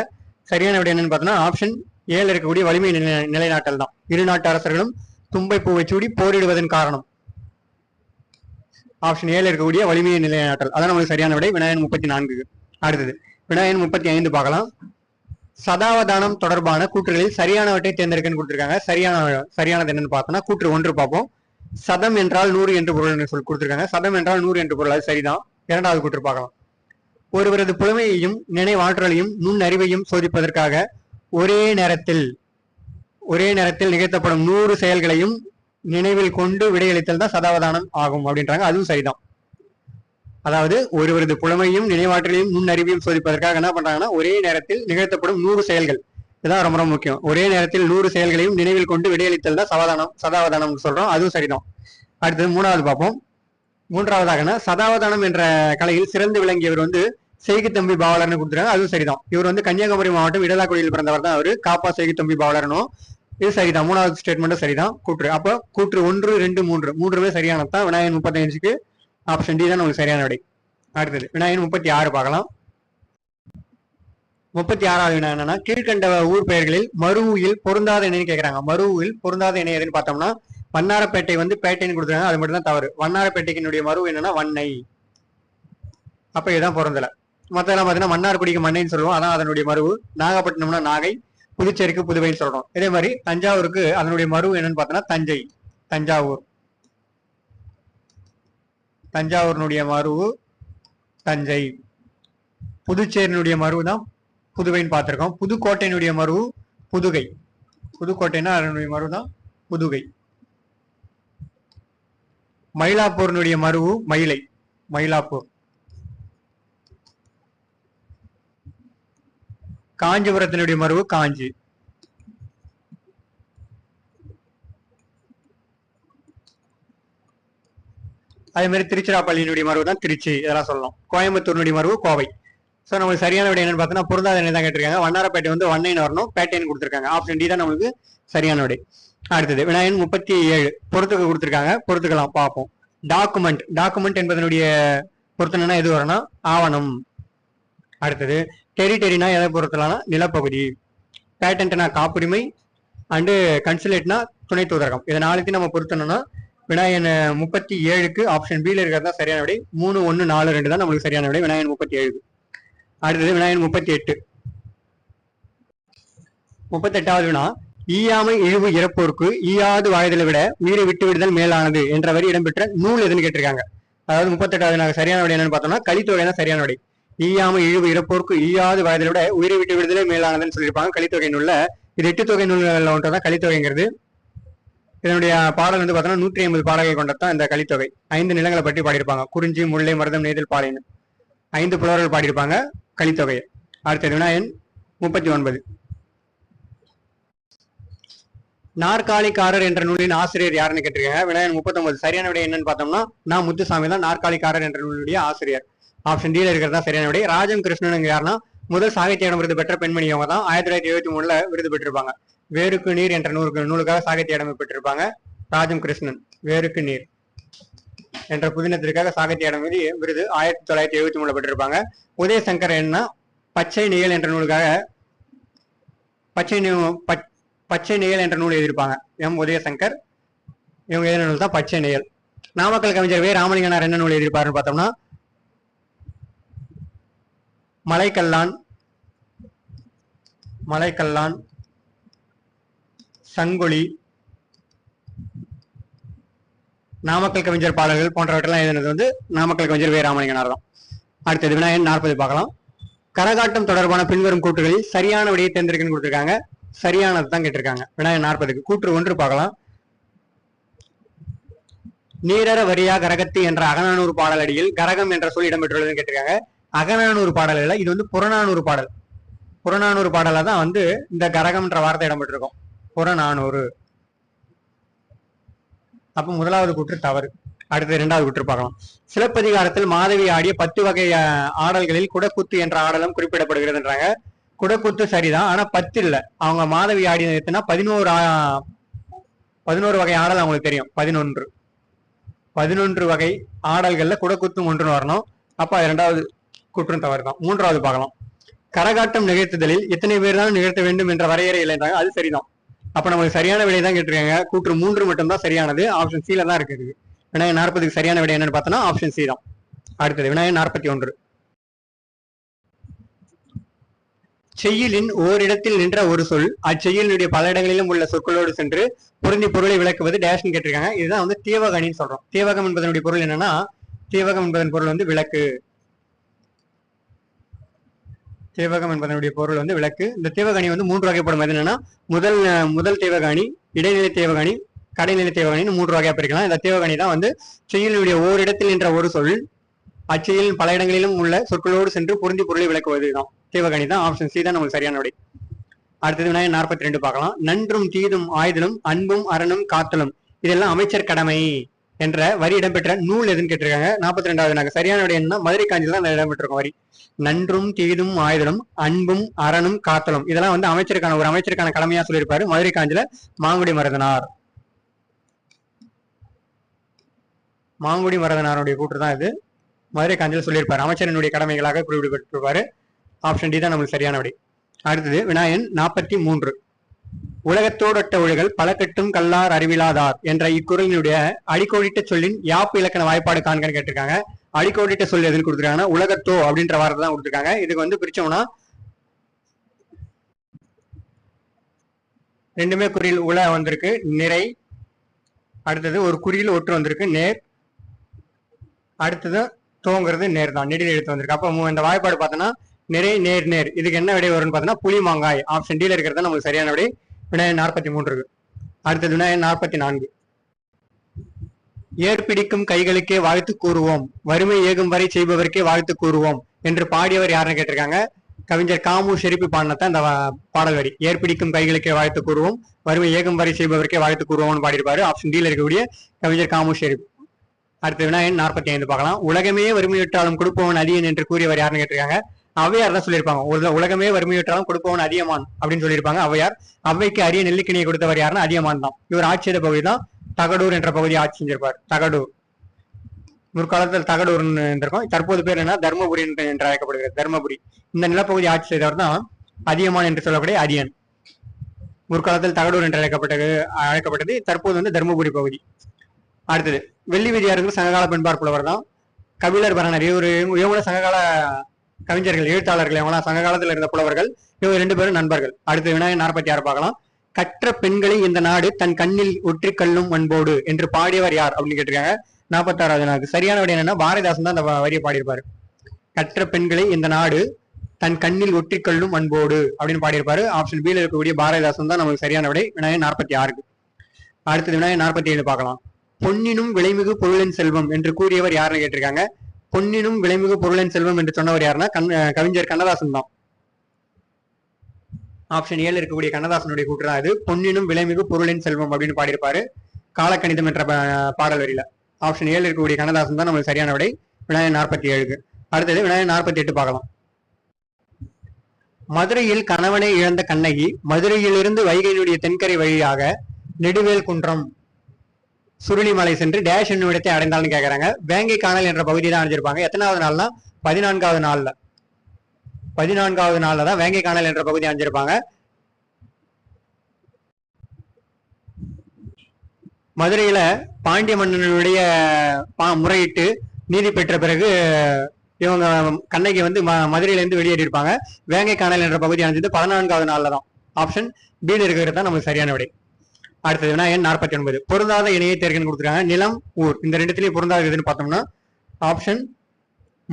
சரியான விட என்னன்னு பார்த்தோம்னா ஆப்ஷன் ஏல இருக்கக்கூடிய வலிமை நிலைநாட்டல் தான். இரு நாட்டு அரசர்களும் தும்பை பூவை சூடி போரிடுவதன் காரணம் ஆப்ஷன் ஏல இருக்கக்கூடிய வலிமையை நிலைநாட்டல். அதான் நமக்கு சரியான விடை விநாயகன் 34. அடுத்தது விநாயகன் 35 பார்க்கலாம். சதாவதானம் தொடர்பான கூற்றுகளில் சரியானவற்றை தேர்ந்தெடுக்கன்னு கொடுத்திருக்காங்க. சரியானது என்னன்னு பார்த்தோம்னா கூற்று 1 பார்ப்போம். சதம் என்றால் 100 என்று பொருள் சொல்லி கொடுத்திருக்காங்க. சதம் என்றால் 100 என்று பொருள், அது சரிதான். இரண்டாவது கூற்று பார்க்கலாம். ஒருவரது புலமையையும் நினைவாற்றலையும் நுண்ணறிவையும் சோதிப்பதற்காக ஒரே நேரத்தில் நிகழ்த்தப்படும் 100 செயல்களையும் நினைவில் கொண்டு விடையளித்தல் தான் சதாவதானம் ஆகும் அப்படின்றாங்க. அதுவும் சரிதான். அதாவது ஒருவரது புலமையும் நினைவாற்றலையும் நுண்ணறிவையும் சோதிப்பதற்காக என்ன பண்றாங்கன்னா ஒரே நேரத்தில் நிகழ்த்தப்படும் 100 செயல்கள், இதுதான் ரொம்ப ரொம்ப முக்கியம். ஒரே நேரத்தில் 100 செயல்களையும் நினைவில் கொண்டு விடையளித்தல் தான் சதாவதானம் சொல்றோம். அதுவும் சரிதான். அடுத்தது மூணாவது பார்ப்போம். மூன்றாவதாக சதாவதானம் என்ற கலையில் சிறந்து விளங்கியவர் வந்து செய்குத்தம்பி பாவலர்னு கொடுத்துருக்காங்க. அதுவும் சரிதான். இவர் வந்து கன்னியாகுமரி மாவட்டம் இடலாக்குடியில் பிறந்தவர் தான். அவரு காப்பா செய்குத்தம்பி பாவலர்னும். இது சரிதான். மூணாவது ஸ்டேட்மெண்ட்டும் சரிதான். கூற்று அப்போ கூற்று 1, 2, 3 மூன்றுமே சரியானதான். விநாயகன் 35க்கு ஆப்ஷன் டி தான் உங்களுக்கு சரியான விடை. அடுத்தது விநாயகன் 36 பார்க்கலாம். 36வது வினா என்னன்னா கீழ்கண்ட ஊர் பெயர்களில் மருவூயில் பொருந்தாத இணைன்னு கேட்கறாங்க. மருவூயில் பொருந்தாத இணை எதுன்னு பார்த்தோம்னா வண்ணாரப்பேட்டை வந்து பேட்டைன்னு கொடுத்துருக்காங்க. அது மட்டும் தான் தவறு. வண்ணாரப்பேட்டைக்கு மருவு என்னன்னா வண்ணை. அப்ப இதுதான் பொருந்தல. மத்தெல்லாம் பாத்தீங்கன்னா மன்னார்குடிக்கு மண்ணைன்னு சொல்லுவோம், அதான் அதனுடைய மருவு. நாகப்பட்டினம்னா நாகை, புதுச்சேரிக்கு புதுவைன்னு சொல்றோம். இதே மாதிரி தஞ்சாவூருக்கு அதனுடைய மருவு என்னன்னு பார்த்தோம்னா தஞ்சை, தஞ்சாவூர். தஞ்சாவூரினுடைய மருவு தஞ்சை. புதுச்சேரியினுடைய மருவு தான் புதுவைன்னு பார்த்திருக்கோம். புதுக்கோட்டையினுடைய மருவு புதுகை. புதுக்கோட்டைன்னா அதனுடைய மருவு தான் புதுகை. மயிலாப்பூரினுடைய மருவு மயிலை, மயிலாப்பூர். காஞ்சிபுரத்தினுடைய மருவு காஞ்சி. அதே மாதிரி திருச்சிராப்பள்ளியினுடைய மருவு தான் திருச்சி, இதெல்லாம் சொல்லலாம். கோயம்புத்தூர்னுடைய மருவு கோவை. ஸோ நமக்கு சரியான விட என்னன்னு பார்த்தோம்னா பொருந்தாத என்ன தான் கேட்டிருக்காங்க. வண்ணாரப்பேட்டை வந்து வண்ணைன்னு வரணும், பேட்டைன்னு கொடுத்துருக்காங்க. ஆப்ஷன் டி தான் நமக்கு சரியான விடை. அடுத்தது விநாயகன் 37 பொறுத்துக்க கொடுத்துருக்காங்க. பொறுத்துக்கலாம் பார்ப்போம். டாக்குமெண்ட் என்பதனுடைய பொருத்தனா எது வரும்னா ஆவணம். அடுத்தது டெரிட்டரினா எதை பொருத்தலாம்னா நிலப்பகுதி. பேட்டன்ட்னா காப்புரிமை, அண்டு கன்சுலேட்னா துணை தூதரகம். இதை நாளைக்கு நம்ம பொருத்தணும்னா விநாயகன் 37க்கு ஆப்ஷன் பில இருக்கிறதா சரியான விடை. 3, 1, 4, 2 தான் நம்மளுக்கு சரியான விடை விநாயகன் 37. அடுத்தது விநாயகன் 38வது வினா ஈயாமை இழிவு இறப்போருக்கு ஈயாது வாழ்தலை விட உயிரை விட்டு விடுதல் மேலானது என்ற வரி இடம்பெற்ற நூல் எதுன்னு கேட்டிருக்காங்க. அதாவது 38வது சரியான விடை என்னன்னு பார்த்தோம்னா கலித்தொகை தான் சரியான விடை. ஈயாமை இழிவு இறப்போருக்கு ஈயாது வாழ்தலை விட உயிரை விட்டு விடுதலை மேலானதுன்னு சொல்லியிருப்பாங்க கலித்தொகை நூல்ல. இது 8 தொகை நூல்கள் ஒன்றுதான் கலித்தொகைங்கிறது. இதனுடைய பாடல் வந்து பார்த்தோம்னா 150 பாடல்கள் கொண்டதான் இந்த கலித்தொகை. 5 நிலங்களை பற்றி பாடியிருப்பாங்க. குறிஞ்சி, முல்லை, மருதம், நெய்தல், பாலைன்னு 5 புலவர்கள் பாடியிருப்பாங்க கலித்தொகையை. அடுத்தது விநாயகன் 39. நாற்காலிக்காரர் என்ற நூலின் ஆசிரியர் யாருன்னு கேட்டிருக்காங்க. வினாயன் 39. சரியான விடை என்னன்னு பார்த்தோம்னா நான் முத்துசாமி தான் நாற்காலிக்காரர் என்ற நூலுடைய ஆசிரியர். ஆப்ஷன் டி இருக்கிறதா சரியான விடை. ராஜம் கிருஷ்ணன் யாருன்னா முதல் சாகித்ய விருது பெற்ற பெண்மணி அவங்க தான். 1973 விருது பெற்றிருப்பாங்க. வேருக்கு நீர் என்ற நூலுக்காக சாகித்ய அகாடமி பெற்றிருப்பாங்க ராஜம் கிருஷ்ணன். வேருக்கு நீர் என்ற புதினத்திற்காக சாகித்ய அகாடமி விருது 1973 பெற்றிருப்பாங்க. உதயசங்கர் என்ன பச்சை நிழல் என்ற நூலுக்காக பச்சை நிழல் என்ற நூல் எழுதியிருப்பாங்க. எம் உதயசங்கர். இவங்க எழுதின நூல் தான் பச்சை நிழல். நாமக்கல் கவிஞர் வே ராமலிங்கனார் என்ன நூல் எழுதியிருப்பாருன்னு பார்த்தோம்னா மலைக்கல்லான், சங்கொலி, நாமக்கல் கவிஞர் பாடல்கள் போன்றவற்றெல்லாம் எழுதினது வந்து நாமக்கல் கவிஞர் வே ராமலிங்கனார் தான். அடுத்தது வினாயன் 40 பார்க்கலாம். கரகாட்டம் தொடர்பான பின்வரும் கூற்றுகளில் சரியான விடையை தேர்ந்தெடுக்கன்னு கொடுத்திருக்காங்க. சரியானது தான் கேட்டிருக்காங்க. வினாயன் 40க்கு கூற்று 1 பார்க்கலாம். நீரற வரியா கரகத்து என்ற அகநானூறு பாடல் அடியில் கரகம் என்ற சொல் இடம்பெற்றுள்ளதுன்னு கேட்டிருக்காங்க. அகநானூறு பாடல் இல்ல, இது வந்து புறநானூறு பாடல். புறநானூறு பாடல தான் வந்து இந்த கரகம்ன்ற வார்த்தை இடம்பெற்றிருக்கும். புறநானூறு. அப்ப முதலாவது கூற்று தவறு. அடுத்து 2வது கூற்று பார்க்கலாம். சிலப்பதிகாரத்தில் மாதவி ஆடிய 10 வகை ஆடல்களில் குடக்கூத்து என்ற ஆடலும் குறிப்பிடப்படுகிறதுன்றாங்க. குடக்கூத்து சரிதான், ஆனா 10 இல்ல. அவங்க மாதவி ஆடியது எத்தனா 11 வகை ஆடல் அவங்களுக்கு தெரியும். 11 வகை ஆடல்கள்ல குடக்கூத்தும் ஒன்று வரணும். அப்ப 2வது கூற்றும் தவறு தான். 3வது பார்க்கலாம். கரகாட்டம் நிகழ்த்துதலில் எத்தனை பேர் தான் நிகழ்த்த வேண்டும் என்ற வரையறை இல்லைன்றாங்க. அது சரிதான். அப்ப நமக்கு சரியான விடை தான் கேட்டிருக்காங்க. கூற்று 3 மட்டும் தான் சரியானது. ஆப்ஷன் சில தான் இருக்குது. வினாயன் 40க்கு சரியான விடை என்னன்னு பார்த்தோம்னா ஆப்ஷன் சி தான். அடுத்தது வினாயன் 41. செய்யுளின் ஓரிடத்தில் நின்ற ஒரு சொல் அச்செய்யுளினுடைய பல இடங்களிலும் உள்ள சொற்களோடு சென்று பொருந்தி பொருளை விளக்குவது டேஷ்னு கேட்டிருக்காங்க. இதுதான் வந்து தீவகணின்னு சொல்றோம். தீவகம் என்பதனுடைய பொருள் என்னன்னா, தீவகம் என்பதன் பொருள் வந்து விளக்கு. தீவகம் என்பதனுடைய பொருள் வந்து விளக்கு. இந்த தீவகணி வந்து 3 வகைப்படும். அது என்னன்னா முதல் தீவகணி, இடைநிலை தீவகணி, கடைநிலை தீவகணின்னு 3 வகையா பிரிக்கலாம். இந்த தீவகணி தான் வந்து செய்யுளுடைய ஓரிடத்தில் நின்ற ஒரு சொல் அச்செயலின் பல இடங்களிலும் உள்ள சொற்களோடு சென்று பொருந்தி பொருளை விளக்குவதுதான் தீவகணி தான். ஆப்ஷன் சி தான் நமக்கு சரியான விடை. அடுத்தது வினாயன் 42 பார்க்கலாம். நன்றும் தீதும் ஆய்தலும் அன்பும் அறனும் காத்தலும் இதெல்லாம் அமைச்சர் கடமை என்ற வரி இடம்பெற்ற நூல் எதுன்னு கேட்டிருக்காங்க. 42வது நாங்க சரியான விடை என்னன்னா மதுரை காஞ்சில தான் இடம்பெற்றிருக்கும் வரி. நன்றும் தீதும் ஆய்தலும் அன்பும் அறனும் காத்தலும் இதெல்லாம் வந்து ஒரு அமைச்சருக்கான கடமையா சொல்லியிருப்பாரு மதுரை காஞ்சில மாங்குடி மருதனார். மாங்குடி மருதனாருடைய கூற்று தான் இது. மதுரை காஞ்சில சொல்லியிருப்பாரு. அமைச்சரினுடைய கடமைகளாக குறிப்பிடப்பட்டிருப்பாரு. ஆப்ஷன் டி தான் நமக்கு சரியான விடை. அடுத்தது வினாயன் 43. உலகத்தோடொட்ட ஒழுகல் பல கட்டும் கல்லார் அறிவிலாதார் என்ற இக்குறளினுடைய அடிக்கோடிட்ட சொல்லின் யாப்பு இலக்கண வாய்ப்பாடு காண்கன்னு கேட்டிருக்காங்க. அடிக்கோடிட்ட சொல் எதுன்னு கொடுத்துருக்காங்கன்னா உலகத்தோ அப்படின்ற வார்த்தை தான் கொடுத்துருக்காங்க. இதுக்கு வந்து பிரிச்சோம்னா ரெண்டுமே குறியில் உல வந்திருக்கு நிறை. அடுத்தது ஒரு குறியில் ஒற்று வந்திருக்கு நேர். அடுத்தது தோங்கிறது நேர் தான், நெடில் எழுத்து வந்திருக்கு. அப்போ இந்த வாய்ப்பாடு பார்த்தோன்னா நிறை நேர் நேர். இதுக்கு என்ன விடை வரும்னு பார்த்தோன்னா புலி மாங்காய். ஆப்ஷன் டில இருக்கிறது நமக்கு சரியான விடை. வினாயன் 43 இருக்கு. அடுத்தது வினாயன் 44. ஏற்பிடிக்கும் கைகளுக்கே வாழ்த்து கூறுவோம், வறுமை ஏகும் வரை செய்பவருக்கே வாழ்த்து கூறுவோம் என்று பாடியவர் யாருன்னு கேட்டிருக்காங்க. கவிஞர் காமு ஷெரீப் பாடினதான் இந்த பாடல் வரி. ஏற்பிடிக்கும் கைகளுக்கே வாழ்த்து கூறுவோம், வறுமை ஏகும் வரை செய்பவருக்கே வாழ்த்து கூறுவோம்னு பாடியிருப்பாரு. ஆப்ஷன் டில இருக்கக்கூடிய கவிஞர் காமு ஷெரீப். அடுத்த வினாயன் 45 பார்க்கலாம். உலகமே வறுமையுற்றாலும் கொடுப்பவன் அதியன் என்று கூறியவர் யாருன்னு கேட்டிருக்காங்க. அவையார் தான் சொல்லியிருப்பாங்க. உலகமே வறுமையுற்றாலும் கொடுப்பவன் அதியமான் அப்படின்னு சொல்லியிருப்பாங்க அவையார். அவைக்கு அரிய நெல்லிக்கனியை கொடுத்தவர் யாருன்னா அதியமான் தான். இவர் ஆட்சி செய்த பகுதி தான் தகடூர் என்ற பகுதியை ஆட்சி செஞ்சிருப்பார். தகடூர் முற்காலத்தில் தகடூர்னு இருந்திருக்கும். தற்போது பேர் என்ன தர்மபுரி என்று அழைக்கப்படுகிறது. தர்மபுரி இந்த நிலப்பகுதி ஆட்சி செய்தவர் தான் அதியமான் என்று சொல்லக்கூடிய அதியன். முற்காலத்தில் தகடூர் என்று அழைக்கப்பட்டது. தற்போது வந்து தர்மபுரி பகுதி. அடுத்தது வெள்ளி விதியார்கள் சங்ககால பெண்பார் புலவர் தான். கபிலர் பரணர் இவங்க சங்ககால கவிஞர்கள், எழுத்தாளர்கள். இவங்களாம் சங்க காலத்தில் இருந்த புலவர்கள். இவங்க 2 பேரும் நண்பர்கள். அடுத்து வினாயன் 46 பார்க்கலாம். கற்ற பெண்களை இந்த நாடு தன் கண்ணில் ஒற்றி கல்லும் அன்போடு என்று பாடியவர் யார் அப்படின்னு கேட்டிருக்காங்க. 46வது நாளுக்கு சரியான விடை என்னன்னா பாரதிதாசன் தான் அந்த வரியை பாடியிருப்பாரு. கற்ற பெண்களை இந்த நாடு தன் கண்ணில் ஒற்றி கல்லும் அன்போடு அப்படின்னு பாடியிருப்பாரு. ஆப்ஷன் பில இருக்கக்கூடிய பாரதிதாசன் தான் நமக்கு சரியான விடை. வினாயன் 46க்கு. அடுத்தது வினாயன் 47 பார்க்கலாம். பொன்னினும் விலைமிகு பொருளின் செல்வம் என்று கூறியவர் யாருன்னு கேட்டிருக்காங்க. பொன்னினும் விலைமிகு பொருளின் செல்வம் என்று சொன்னவர் யாருன்னா கவிஞர் கண்ணதாசன் தான். ஆப்ஷன் ஏழு இருக்கக்கூடிய கண்ணதாசனுடைய கூற்று தான் இது. பொன்னினும் விலைமிகு பொருளின் செல்வம் அப்படின்னு பாடியிருப்பாரு காலக்கணிதம் என்ற பாடல் வரியில. ஆப்ஷன் ஏழு இருக்கக்கூடிய கண்ணதாசன் தான் நம்மளுக்கு சரியான விடை விநாயகன் 47க்கு. அடுத்தது விநாயகன் 48 பார்க்கலாம். மதுரையில் கணவனை இழந்த கண்ணகி மதுரையிலிருந்து வைகையினுடைய தென்கரை வழியாக நெடுவேல் குன்றம் சுருளிமலை சென்று டேஷ் என்னும் இடத்தை அடைந்தால்னு கேட்கறாங்க. வேங்கை காணல் என்ற பகுதி தான் அடைஞ்சிருப்பாங்க. எத்தனாவது நாள்னா 14வது நாள்ல. 14வது நாள்ல தான் வேங்கை காணல் என்ற பகுதி அடைஞ்சிருப்பாங்க. மதுரையில பாண்டிய மன்னனுடைய முறையிட்டு நீதி பெற்ற பிறகு இவங்க கண்ணகி வந்து மதுரையில இருந்து வெளியேறி இருப்பாங்க. வேங்கை காணல் என்ற பகுதி அடைஞ்சது 14வது நாள்ல தான். ஆப்ஷன் பி இருக்கிறது தான் நமக்கு சரியான விடை. அடுத்தது விநாயகன் 49. பொருந்தாத இணையை தேர்கன்னு கொடுத்துருக்காங்க. நிலம் ஊர் இந்த ரெண்டுத்திலயும் பொருந்தாத இதுன்னு பார்த்தோம்னா ஆப்ஷன்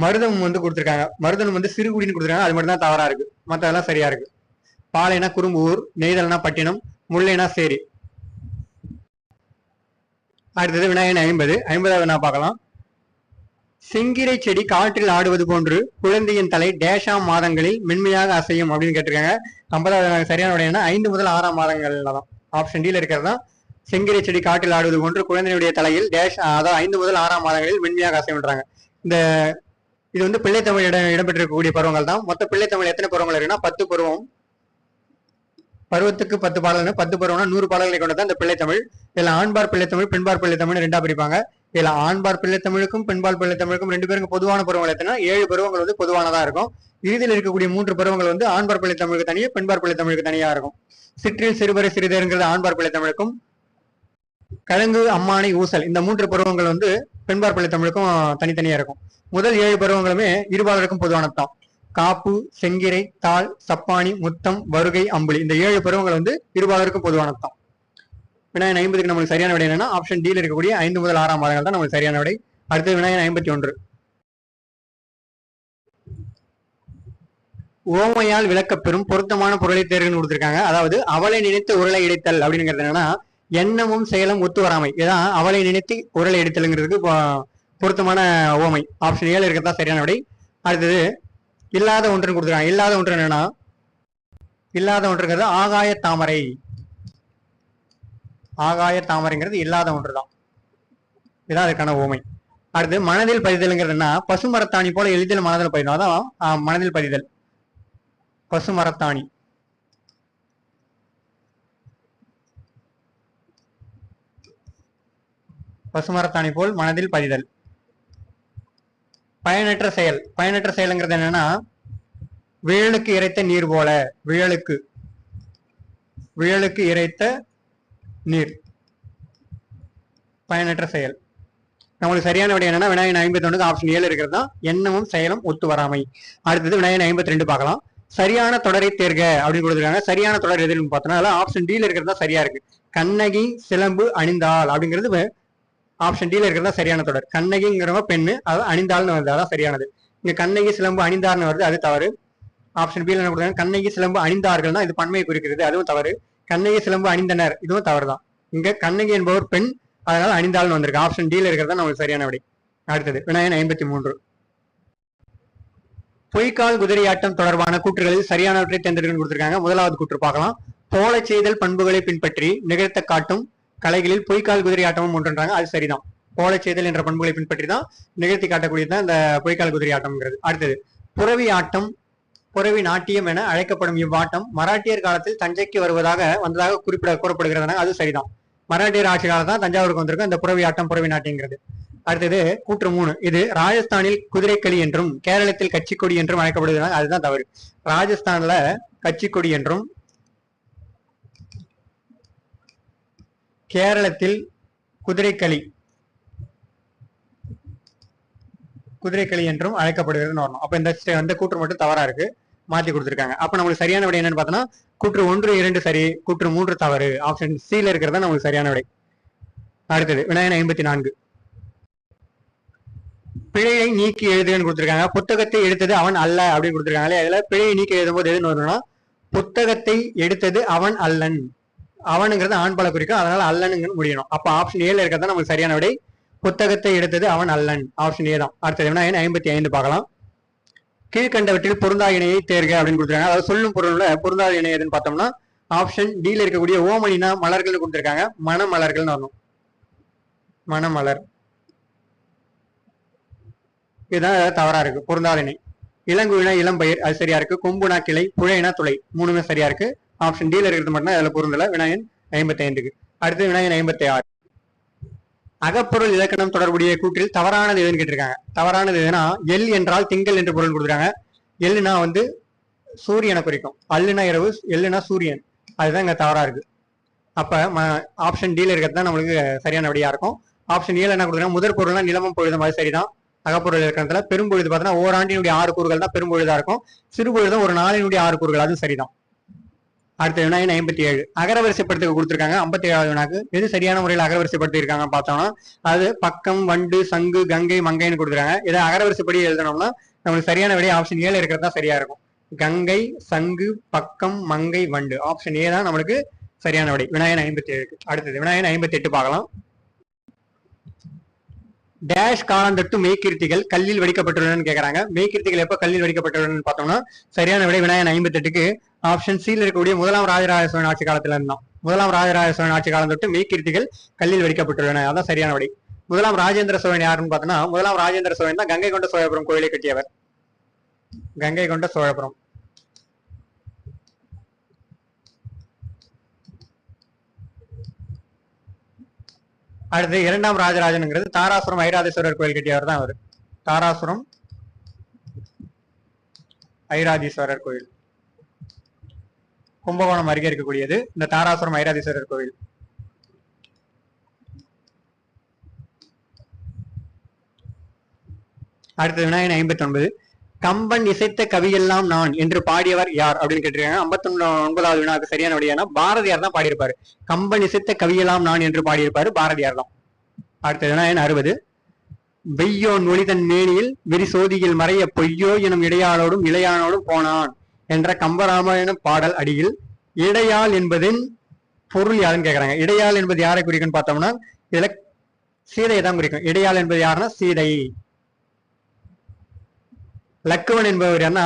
மருதம் வந்து கொடுத்துருக்காங்க. மருதம் வந்து சிறுகுடின்னு கொடுத்துருக்காங்க. அது மட்டும் தான் தவறா இருக்கு, மற்றதெல்லாம் சரியா இருக்கு. பாலைனா குறும்பு ஊர், நெய்தல்னா பட்டினம், முல்லைனா சேரி. அடுத்தது விநாயகன் 50வது நான் பார்க்கலாம். செங்கிரை செடி காற்றில் ஆடுவது போன்று குழந்தையின் தலை டேஷாம் மாதங்களில் மென்மையாக அசையும் அப்படின்னு கேட்டிருக்காங்க. 50வது சரியான விடைனா 5 முதல் 6ஆம் மாதங்கள்ல தான். ஆப்ஷன் டில இருக்கிறது தான் செங்கிரை செடி காற்றில் ஆடுவது போன்று குழந்தையுடைய தலையில் டேஷ், அதாவது 5 முதல் 6ஆம் மாதங்களில் மென்மையாக அசையுன்றாங்க. இந்த இது வந்து பிள்ளைத்தமிழ் இடம்பெற்றிருக்கக்கூடிய பருவங்கள் தான். மொத்த பிள்ளைத்தமிழ் எத்தனை பருவங்கள் இருக்குன்னா 10 பருவம். பருவத்துக்கு 10 பாடல்கள், 10 பருவம்னா 100 பாடல்களை கொண்டதான் இந்த பிள்ளைத்தமிழ். இதுல ஆண்பார் பிள்ளைத்தமிழ் பெண்பார் பிள்ளைத்தமிழ் ரெண்டா பிரிப்பாங்க. இதுல ஆண்பார் பிள்ளைத்தமிழுக்கும் பெண்பால் பிள்ளைத்தமிழுக்கும் 2 பேருக்கு பொதுவான பருவங்கள் எத்தனை 7 பருவங்கள் வந்து பொதுவானதா இருக்கும். இறுதியில் இருக்கக்கூடிய 3 பருவங்கள் வந்து ஆண்பார் பிள்ளைத்தமிழுக்கு தனியே பெண்பார் பிள்ளைத்தமிழுக்கு தனியா இருக்கும். சிற்றில் சிறுபறை சிறிதேருங்கிறது ஆண்பார் பிள்ளைத்தமிழுக்கும், கழங்கு அம்மானை ஊசல் இந்த 3 பருவங்கள் வந்து பெண்பார் பிள்ளைத்தமிழுக்கும் தனித்தனியா இருக்கும். முதல் 7 பருவங்களுமே இருபாலருக்கும் பொதுவானதான். காப்பு, செங்கிரை, தாள், சப்பானி, முத்தம், வருகை, அம்புலி இந்த 7 பருவங்கள் வந்து இருபாலருக்கும் பொதுவானதான். விநாயகன் 50க்கு நம்மளுக்கு சரியான விடை என்னன்னா ஆப்ஷன் டில இருக்கக்கூடிய 5 முதல் 6ஆம் மாதங்கள் தான் நம்மளுக்கு சரியான விடை. அடுத்து விநாயகன் 51. ஓமையால் விளக்கப்பெறும் பொருத்தமான பொருளை தேர்வுன்னு கொடுத்திருக்காங்க. அதாவது அவளை நினைத்து உருளை இடைத்தல் அப்படிங்கிறது என்னன்னா எண்ணமும் செயலும் ஒத்து வராமை. இதான் அவளை நினைத்து உருளை இடைத்தல்ங்கிறதுக்கு பொருத்தமான ஓமை. ஆப்ஷன் ஏழு இருக்கிறதா சரியான விடை. அடுத்தது இல்லாத ஒன்றுன்னு கொடுத்துருக்காங்க. இல்லாத ஒன்று என்னன்னா இல்லாத ஒன்றுங்கிறது ஆகாய தாமரை. ஆகாய தாமரைங்கிறது இல்லாத ஒன்றுதான். இதான் அதுக்கான ஓமை. அடுத்து மனதில் பதிதல்ங்கிறதுனா பசுமரத்தாணி போல எளிதில் மனதில் பதிதல். அதான் மனதில் பதிதல். பசுமரத்தாணி. பசுமரத்தாணி போல் மனதில் பதிதல். பயனற்ற செயல். பயனற்ற செயல்ங்கிறது என்னன்னா விழலுக்கு இறைத்த நீர் போல. விழலுக்கு இறைத்த நீர் பயனற்ற செயல். நம்மளுக்கு சரியான விடை என்னன்னா விநாயகன் 51 ஆப்ஷன் 7 இருக்கிறது தான் எண்ணமும் செயலும் ஒத்து வராமை. அடுத்தது விநாயகன் 52 பார்க்கலாம். சரியான தொடரை தேர்க அப்படின்னு கொடுத்துருக்காங்க. சரியான தொடர் எதுன்னு பார்த்தோம்னா ஆப்ஷன் டில இருக்கிறது தான் சரியா இருக்கு. கண்ணகி சிலம்பு அணிந்தாள் அப்படிங்கிறது ஆப்ஷன் டில இருக்கிறதா சரியான தொடர். கண்ணகிங்கிறவங்க பெண்ணு, அது அணிந்தாள்னு வருது, அதான் சரியானது. இங்க கண்ணகி சிலம்பு அணிந்தார்னு வருது, அது தவறு. ஆப்ஷன் பில என்ன கொடுத்தாங்க கண்ணகி சிலம்பு அணிந்தார்கள்னா இது பன்மையை குறிக்கிறது, அதுவும் தவறு. கண்ணகி சிலம்பு அணிந்தனர் இதுவும் தவறு தான். இங்க கண்ணகி என்பவர் பெண், அதனால அணிந்தாள்னு வந்திருக்கு. ஆப்ஷன் டில இருக்கிறதா நம்மளுக்கு சரியான விடை. அடுத்தது விநாயகன் 53. பொய்க்கால் குதிரையாட்டம் தொடர்பான கூற்றுகளில் சரியானவற்றை தேர்ந்தெடுக்கணும்னு கொடுத்திருக்காங்க. முதலாவது கூற்று பார்க்கலாம். போல செய்தல் பண்புகளை பின்பற்றி நிகழ்த்த காட்டும் கலைகளில் பொய்க்கால் குதிரை ஆட்டமும் ஒன்றுன்றாங்க. அது சரிதான். போல செய்தல் என்ற பண்புகளை பின்பற்றி தான் நிகழ்த்தி காட்டக்கூடியதான் இந்த பொய்க்கால் குதிரை ஆட்டம்ங்கிறது. அடுத்தது புறவி ஆட்டம், புறவி நாட்டியம் என அழைக்கப்படும் இவ்வாட்டம் மராட்டியர் காலத்தில் தஞ்சைக்கு வந்ததாக கூறப்படுகிறதுனா அது சரிதான். மராட்டியர் ஆட்சி காலத்தான் தான் தஞ்சாவூருக்கு வந்திருக்கும் இந்த புறவி ஆட்டம் புறவி நாட்டியங்கிறது. அடுத்தது கூற்று 3. இது ராஜஸ்தானில் குதிரைக்களி என்றும் கேரளத்தில் கட்சிக்கொடி என்றும் அழைக்கப்படுகிறது, அதுதான் தவறு. ராஜஸ்தான்ல கட்சிக்கொடி என்றும் கேரளத்தில் குதிரைக்களி என்றும் அழைக்கப்படுகிறதுன்னு வரணும். அப்ப இந்த கூற்று மட்டும் தவறா இருக்கு, மாத்தி கொடுத்திருக்காங்க. அப்ப நம்மளுக்கு சரியான விடை என்னன்னு பார்த்தோம்னா கூற்று 1, 2 சரி, கூற்று 3 தவறு. ஆப்ஷன் சில இருக்கிறதா நம்மளுக்கு சரியான விடை. அடுத்தது விநாயகன் 54. பிழையை நீக்கி எழுதுன்னு கொடுத்திருக்காங்க. புத்தகத்தை எடுத்தது அவன் அல்ல அப்படின்னு கொடுத்திருக்காங்களே, அதுல பிழையை நீக்கி எழுதும் போது எதுன்னு வரணும்னா புத்தகத்தை எடுத்தது அவன் அல்லன். அவனுங்கிறது ஆண்பால குறிக்கும், அதனால அல்லனுங்க முடியணும். அப்ப ஆப்ஷன் ஏல இருக்கிறதா நமக்கு சரியான விடை. புத்தகத்தை எடுத்தது அவன் அல்லன், ஆப்ஷன் ஏ தான். அடுத்தது விநாயகன் 55 பார்க்கலாம். கீழ்கண்டவற்றில் பொருந்தா இணையை தேர்க அப்படின்னு கொடுத்துருக்காங்க. அதாவது சொல்லும் பொருள்ல பொருந்தாத இணை எதுன்னு பார்த்தோம்னா ஆப்ஷன் டில இருக்கக்கூடிய ஓமனினா மலர்கள் கொடுத்துருக்காங்க. மணமலர்கள் வரணும். மணமலர் இதுதான் தவறா இருக்கு. பொருந்தாத இணை. இளங்குவினா இளம்பயிர் அது சரியா இருக்கு. கொம்புனா கிளை, புழைனா துளை, மூணுமே சரியா இருக்கு. ஆப்ஷன் டில இருக்கிறது மட்டும் தான் இதுல பொருந்தல. வினாயன் 55க்கு. அடுத்து வினாயன் 56. அகப்பொருள் இலக்கணம் தொடர்புடைய கூற்றில் தவறானது எதுன்னு கேட்டிருக்காங்க. தவறானது எதுனா எல் என்றால் திங்கள் என்று பொருள் கொடுக்குறாங்க. எல்லுனா வந்து சூரியனை குறிக்கும். அல்லுனா இரவு, எல்லுனா சூரியன். அதுதான் இங்க தவறா இருக்கு. அப்ப ஆப்ஷன் டில இருக்கிறது தான் நம்மளுக்கு சரியான விடையா இருக்கும். ஆப்ஷன் ஏல என்ன கொடுக்குறாங்க, முதற் பொருள்னா நிலமும் பொழுதும். அது சரிதான். அகப்பொருள் இலக்கணத்துல பெரும்பொழுது பார்த்தோன்னா ஓராண்டினுடைய 6 கூறுகள் தான் பெரும்பொழுதா இருக்கும். சிறுபொழுதும் ஒரு நாளினுடைய 6 கூறுகள். அதுவும் சரிதான். அடுத்த வினாயின் 57. அகரவரிசைப்படுத்த கொடுத்துருக்காங்க. 57வது வினாக்கு எது சரியான முறையில் அகரவரிசைப்படுத்தி இருக்காங்க பார்த்தோம்னா அது பக்கம், வண்டு, சங்கு, கங்கை, மங்கைன்னு கொடுத்துருக்காங்க. இதை அகரவரிசைப்படி எழுதணும்னா நம்மளுக்கு சரியான விட ஆப்ஷன் ஏல இருக்கிறது தான் சரியா இருக்கும். கங்கை, சங்கு, பக்கம், மங்கை, வண்டு. ஆப்ஷன் ஏ தான் நம்மளுக்கு சரியான விடை. வினாயன் 57க்கு. அடுத்தது வினாயன் 58 பார்க்கலாம். டேஷ் காலந்தொட்டு மெய்கீர்த்திகள் கல்லில் வடிக்கப்பட்டுள்ளனன்னு கேட்கறாங்க. மெய்கீர்த்திகள் எப்ப கல்லில் வடிக்கப்பட்டுள்ளனன்னு பார்த்தோம்னா சரியான விடை வினாயன் 58க்கு ஆப்ஷன் சியில் இருக்கக்கூடிய முதலாம் ராஜராஜ சோழன் ஆட்சி காலத்துல இருந்தான். முதலாம் ராஜராஜ சோழன் ஆட்சி காலம் தொட்டு மெய்கீர்த்திகள் கல்லில் வடிக்கப்பட்டுள்ளன. அதான் சரியான விடை. முதலாம் ராஜேந்திர சோழன் யாருன்னு பார்த்தோம்னா முதலாம் ராஜேந்திர சோழன் தான் கங்கை கொண்ட சோழபுரம் கோயிலை கட்டியவர். கங்கை கொண்ட சோழபுரம். அடுத்து இரண்டாம் ராஜராஜனுங்கிறது தாராசுரம் ஐராதீஸ்வரர் கோயில் கட்டியவர் தான் அவர். தாராசுரம் ஐராதீஸ்வரர் கோயில் கும்பகோணம் அருகே இருக்கக்கூடியது இந்த தாராசுரம் ஐராதீஸ்வரர் கோயில். அடுத்தது வினாயன் 59. கம்பன் இசைத்த கவியெல்லாம் நான் என்று பாடியவர் யார் அப்படின்னு கேட்டிருக்காங்க. 59வது வினாவுக்கு சரியான விடையானா பாரதியார் தான் பாடியிருப்பாரு. கம்பன் இசைத்த கவியெல்லாம் நான் என்று பாடியிருப்பாரு பாரதியார் தான். அடுத்தது வினாயன் 60. வெய்யோன் ஒளிதன் மேனியில் விரிசோதியில் மறைய பொய்யோ எனும் இடையாளோடும் இளையானோடும் போனான் என்ற கம்பராமாயண பாடல் அடியில் இடையாள் என்பதின் பொருள் யாருன்னு கேட்கறாங்க. இடையாள் என்பது யாரை குறிக்கும்னு பார்த்தோம்னா இதுல சீதையை தான் குறிக்கும். இடையாள் என்பது யாருன்னா சீதை. லக்குவன் என்பவர் என்ன,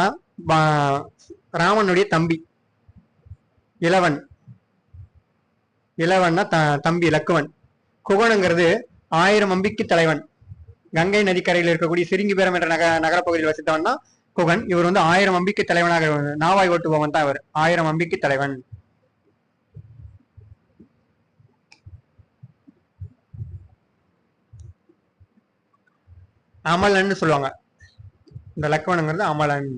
ராமனுடைய தம்பி. இளவன், இளவன்னா தம்பி லக்குவன். குகனுங்கிறது 1000 அம்பிக்கு தலைவன். கங்கை நதிக்கரையில் இருக்கக்கூடிய சிரிங்கிபேரம் என்ற நகரப்பகுதியில் வசித்தவன் தான் குகன். இவர் வந்து 1000 அம்பிக்கு தலைவனாக நாவாய் ஓட்டுபவன் தான் இவர். 1000 அம்பிக்கு தலைவன். அமலன்னு சொல்லுவாங்க. இந்த லக்வனுங்கிறது அமலன்.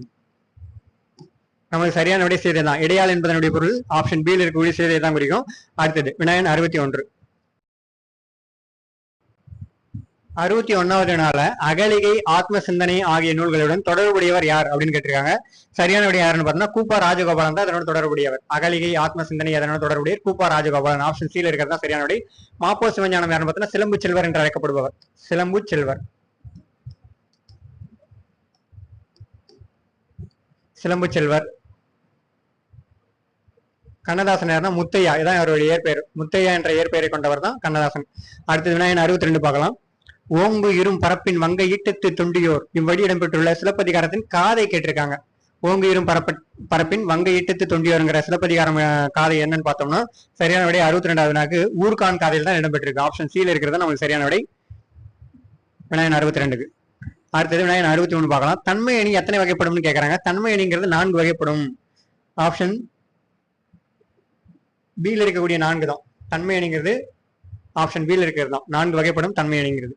நமக்கு சரியான விடை சீதை தான். இடையாள் என்பதனுடைய பொருள் ஆப்ஷன் பியில் இருக்கக்கூடிய சீதை தான் குறிக்கும். அடுத்தது வினாயன் 61. 61வது நாள அகலிகை, ஆத்ம சிந்தனை ஆகிய நூல்களுடன் தொடர்புடையவர் யார் அப்படின்னு கேட்டிருக்காங்க. சரியான விடை யாருன்னு பார்த்தோம்னா கூப்பா ராஜகோபாலன் தான் அதனோட தொடர்புடையவர். அகலிகை, ஆத்ம சிந்தனை அதனோட தொடர்புடையவர் கூப்பா ராஜகோபாலன். ஆப்ஷன் சியில் இருக்கிறது தான் சரியான விடை. மாப்போ சிவஞானம் யாருன்னு பார்த்தோம்னா சிலம்பு செல்வர் என்று அழைக்கப்படுபவர். சிலம்பு செல்வர். சிலம்பு செல்வர். கண்ணதாசன் யாருன்னா முத்தையா. இதான் அவருடைய இயற்பெயர். முத்தையா என்ற இயற்பெயரை கொண்டவர் தான் கண்ணதாசன். அடுத்தது வினாயன் 62 பார்க்கலாம். ஓங்கு இரும் பரப்பின் வங்கை ஈட்டத்து தொண்டியோர் இவ்வழி இடம்பெற்றுள்ள சிலப்பதிகாரத்தின் காதை கேட்டிருக்காங்க. ஓங்கு இரும் பரப்பின் வங்கை ஈட்டத்து தொண்டியோருங்கிற சிலப்பதிகாரம் காதை என்னன்னு பார்த்தோம்னா சரியான விடை 62வது வினாக்கு ஊர்கான் காதையில் தான் இடம்பெற்றிருக்கு. ஆப்ஷன் சியில் இருக்கிறது நமக்கு சரியான விடை வினாயன் 62க்கு. அடுத்தது வினாயன் 63 பார்க்கலாம். தன்மை அணி எத்தனை வகைப்படும்னு கேட்கறாங்க. தன்மை அணிங்கிறது 4 வகைப்படும். ஆப்ஷன் பியில் இருக்கக்கூடிய 4 தான் தன்மை அணிங்கிறது. ஆப்ஷன் பியில் இருக்கிறது தான் 4 வகைப்படும் தன்மை அணிங்கிறது.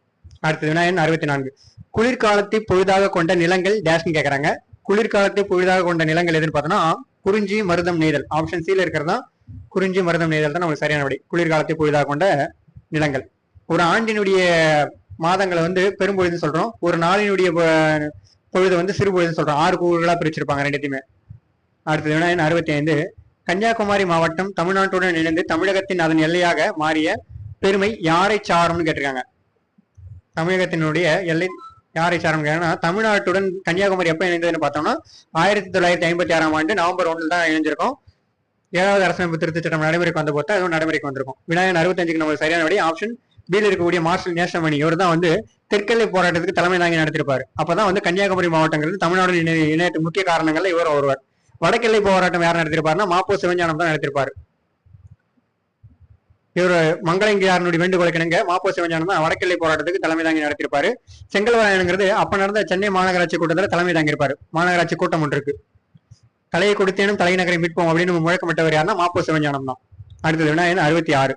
அடுத்தது வினாயன் 64. குளிர்காலத்தை பொழுதாக கொண்ட நிலங்கள் டேஷ்னு கேட்கறாங்க. குளிர்காலத்தை பொழுதாக கொண்ட நிலங்கள் எதுன்னு பார்த்தோம்னா குறிஞ்சி, மருதம், நெய்தல். ஆப்ஷன் சியில் இருக்கிறது தான் குறிஞ்சி, மருதம், நெய்தல் தான் நமக்கு சரியான விடை. குளிர்காலத்தை பொழுதாக கொண்ட நிலங்கள். ஒரு ஆண்டினுடைய மாதங்களை வந்து பெரும்பொழுதுன்னு சொல்றோம். ஒரு நாளினுடைய பொழுது வந்து சிறு பொழுதுன்னு சொல்றோம். 6 கூறுகளா பிரிச்சிருப்பாங்க ரெண்டுத்தையுமே. அடுத்தது வினாயன் 65. கன்னியாகுமரி மாவட்டம் தமிழ்நாட்டுடன் இணைந்து தமிழகத்தின் அதன் எல்லையாக மாறிய பெருமை யாரை சாரும்னு கேட்டிருக்காங்க. தமிழகத்தினுடைய எல்லை யாரை சாரும் கேட்டா தமிழ்நாட்டுடன் கன்னியாகுமரி எப்ப இணைந்ததுன்னு பார்த்தோம்னா 1956ஆம் ஆண்டு நவம்பர் 1 தான் இணைஞ்சிருக்கும். 7வது அரசமைப்பு திருத்த சட்டம் நடைமுறைக்கு வந்த போது அதுவும் நடைமுறைக்கு வந்திருக்கும். வினாயன் 65க்கு நமக்கு சரியான விடை ஆப்ஷன் பியில் இருக்கக்கூடிய மார்ஷல் நேசமணி இவர் தான் வந்து தெற்கெல்லை போராட்டத்துக்கு தலைமை தாங்கி நடத்திருப்பாரு. அப்பதான் வந்து கன்னியாகுமரி மாவட்டங்கிறது தமிழ்நாடு இணையத்து முக்கிய காரணங்கள்ல இவர் ஒருவர். வடக்கெல்லை போராட்டம் யார் நடத்திருப்பாருன்னா மாப்போ சிவஞானம் தான் நடத்திருப்பாரு. இவர் மங்களங்கியாரனுடைய வேண்டுகோளை கிணங்க மாப்போ சிவஞானம் தான் வடக்கெல்லை போராட்டத்துக்கு தலைமை தாங்கி நடத்திருப்பாரு. செங்கல்வராயனுங்கிறது அப்ப நடந்த சென்னை மாநகராட்சி கூட்டத்தில் தலைமை தாங்கியிருப்பாரு. மாநகராட்சி கூட்டம் ஒன்று இருக்கு. தலையை கொடுத்தேனும் தலைநகரை மீட்போம் அப்படின்னு முழக்கமிட்டவர் யாருன்னா மாப்போ சிவஞானம் தான். அடுத்தது விநாயகன் 66.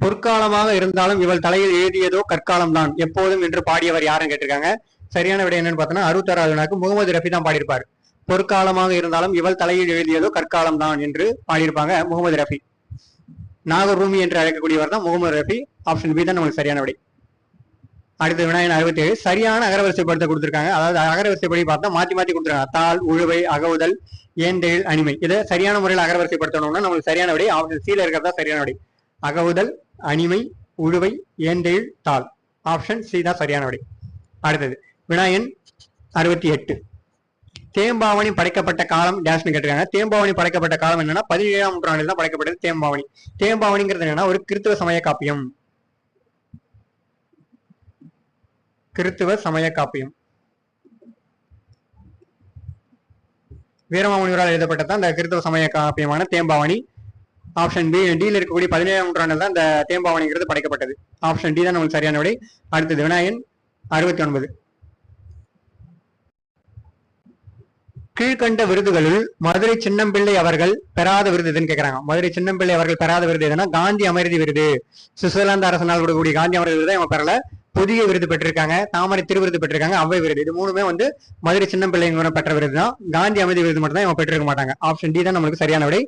பொற்காலமாக இருந்தாலும் இவள் தலையில் எழுதியதோ கற்காலம் தான் எப்போதும் என்று பாடியவர் யாருன்னு கேட்டிருக்காங்க. சரியான விடை என்னன்னு பார்த்தோன்னா 66வது வினாக்கு முகமது ரஃபி தான் பாடியிருப்பாரு. பொற்காலமாக இருந்தாலும் இவள் தலையில் எழுதியதோ கற்காலம் தான் என்று பாடியிருப்பாங்க முகமது ரஃபி. நாகரூமி என்று அழைக்கக்கூடியவர் தான் முகமது ரஃபி. ஆப்ஷன் பி தான் நமக்கு சரியான விடை. அடுத்த விநாயகன் 67. சரியான அகரவரிசைப்படுத்த கொடுத்திருக்காங்க. அதாவது அகரவரிசைப்படி பார்த்தா மாத்தி மாத்தி கொடுத்துருக்காங்க. தாள், உழுவை, அகவுதல், ஏந்தெழில், அணிமை. இதை சரியான முறையில் அகரவரிசைப்படுத்தணும்னா நமக்கு சரியான விடை ஆப்ஷன் சில இருக்கிறதா சரியான விடை. அகவுதல், அணிமை, உழுவை, ஏந்தெழில், தாள். ஆப்ஷன் சி தான் சரியான விடை. அடுத்தது விநாயகன் 68. தேம்பாவணி படைக்கப்பட்ட காலம் டேஷ்னு கேட்டிருக்காங்க. தேம்பாவணி படைக்கப்பட்ட காலம் என்னன்னா 17ஆம் நூற்றாண்டில் தான் படைக்கப்பட்டது தேம்பாவணி. தேம்பாவணிங்கிறது என்னன்னா ஒரு கிறித்துவ சமய காப்பியம். கிறித்துவ சமய காப்பியம் வீரமாமுனிவரால் எழுதப்பட்டதான் இந்த கிறித்துவ சமய காப்பியமான தேம்பாவணி. ஆப்ஷன் பி டியில் இருக்கக்கூடிய 17ஆம் நூற்றாண்டில் தான் இந்த தேம்பாவணிங்கிறது படைக்கப்பட்டது. ஆப்ஷன் டி தான் நமக்கு சரியான விடை. அடுத்தது விநாயகன் 69. கீழ்கண்ட விருதுகளில் மதுரை சின்னம்பிள்ளை அவர்கள் பெறாத விருது எதுன்னு கேட்கிறாங்க. மதுரை சின்னம்பிள்ளை அவர்கள் பெறாத விருது எதுனா காந்தி அமைதி விருது. சுவிட்சர்லாந்து அரசனால் கொடுக்கக்கூடிய காந்தி அமைதி விருது இவங்க பெறல. புதிய விருது பெற்றிருக்காங்க, தாமரை திருவிருது பெற்றிருக்காங்க, அவ்வை விருது. இது மூணுமே வந்து மதுரை சின்னம்பிள்ளை பெற்ற விருது தான். காந்தி அமைதி விருது மட்டும் தான் இவங்க பெற்றிருக்க மாட்டாங்க. ஆப்ஷன் டி தான் நம்மளுக்கு சரியான விடை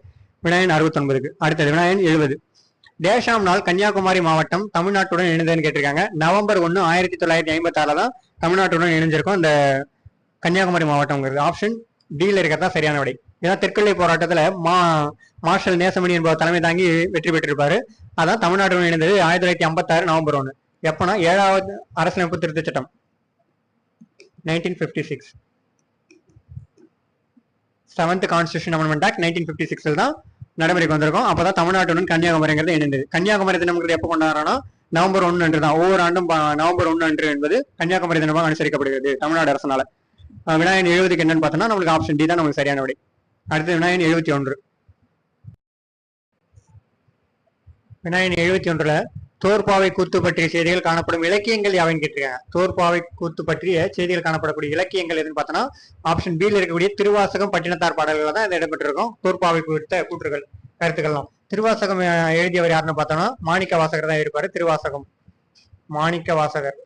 விநாயகன் 69க்கு. அடுத்தது விநாயகன் 70. டேஷாம் நாள் கன்னியாகுமரி மாவட்டம் தமிழ்நாட்டுடன் இணைந்ததுன்னு கேட்டிருக்காங்க. நவம்பர் 1 1956 தான் தமிழ்நாட்டுடன் இணைஞ்சிருக்கும் இந்த கன்னியாகுமரி மாவட்டம்ங்கிறது. ஆப்ஷன் டியில் இருக்கிறதா சரியான விடை. ஏன்னா தெற்கொல்லை போராட்டத்துல மார்ஷல் நேசமணி என்பவர் தலைமை தாங்கி வெற்றி பெற்றிருப்பாரு. அதான் தமிழ்நாட்டுடன் இணைந்தது 1956 நவம்பர் 1. எப்பனா 7வது அரசியலமைப்பு திருத்த சட்டம் 1956. 7th கான்ஸ்டிடியூஷன் அமெண்ட்மெண்ட் ஆக்ட் 1956 தான் நடைமுறைக்கு வந்திருக்கும். அப்பதான் தமிழ்நாட்டுடன் கன்னியாகுமரிங்கிறது இணைந்தது. கன்னியாகுமரி தினம்ங்கிறது எப்போ கொண்டாடுறோம்னா நவம்பர் 1 அன்று தான். ஒவ்வொரு ஆண்டும் நவம்பர் 1 அன்று என்பது கன்னியாகுமரி தினமாக அனுசரிக்கப்படுகிறது தமிழ்நாடு அரசனால. விநாயகன் 70க்கு என்னன்னு பார்த்தோம்னா நம்மளுக்கு ஆப்ஷன் டி தான் நமக்கு சரியான விடை. அடுத்து விநாயகன் 71. விநாயகன் 71ல தோற்பாவை கூத்து பற்றிய செய்திகள் காணப்படும் இலக்கியங்கள் யாவைன்னு கேட்டிருக்காங்க. தோற்பாவை கூத்து பற்றிய செய்திகள் காணப்படக்கூடிய இலக்கியங்கள் எதுன்னு பார்த்தோம்னா ஆப்ஷன் பியில் இருக்கக்கூடிய திருவாசகம், பட்டினத்தார் பாடல்கள் தான் இதை இடம்பெற்றிருக்கும். தோற்பாவை குறித்த கூற்றுகள் கருத்துக்கள்லாம். திருவாசகம் எழுதியவர் யாருன்னு பார்த்தோம்னா மாணிக்க வாசகர் தான் இருப்பாரு. திருவாசகம் மாணிக்க வாசகர்.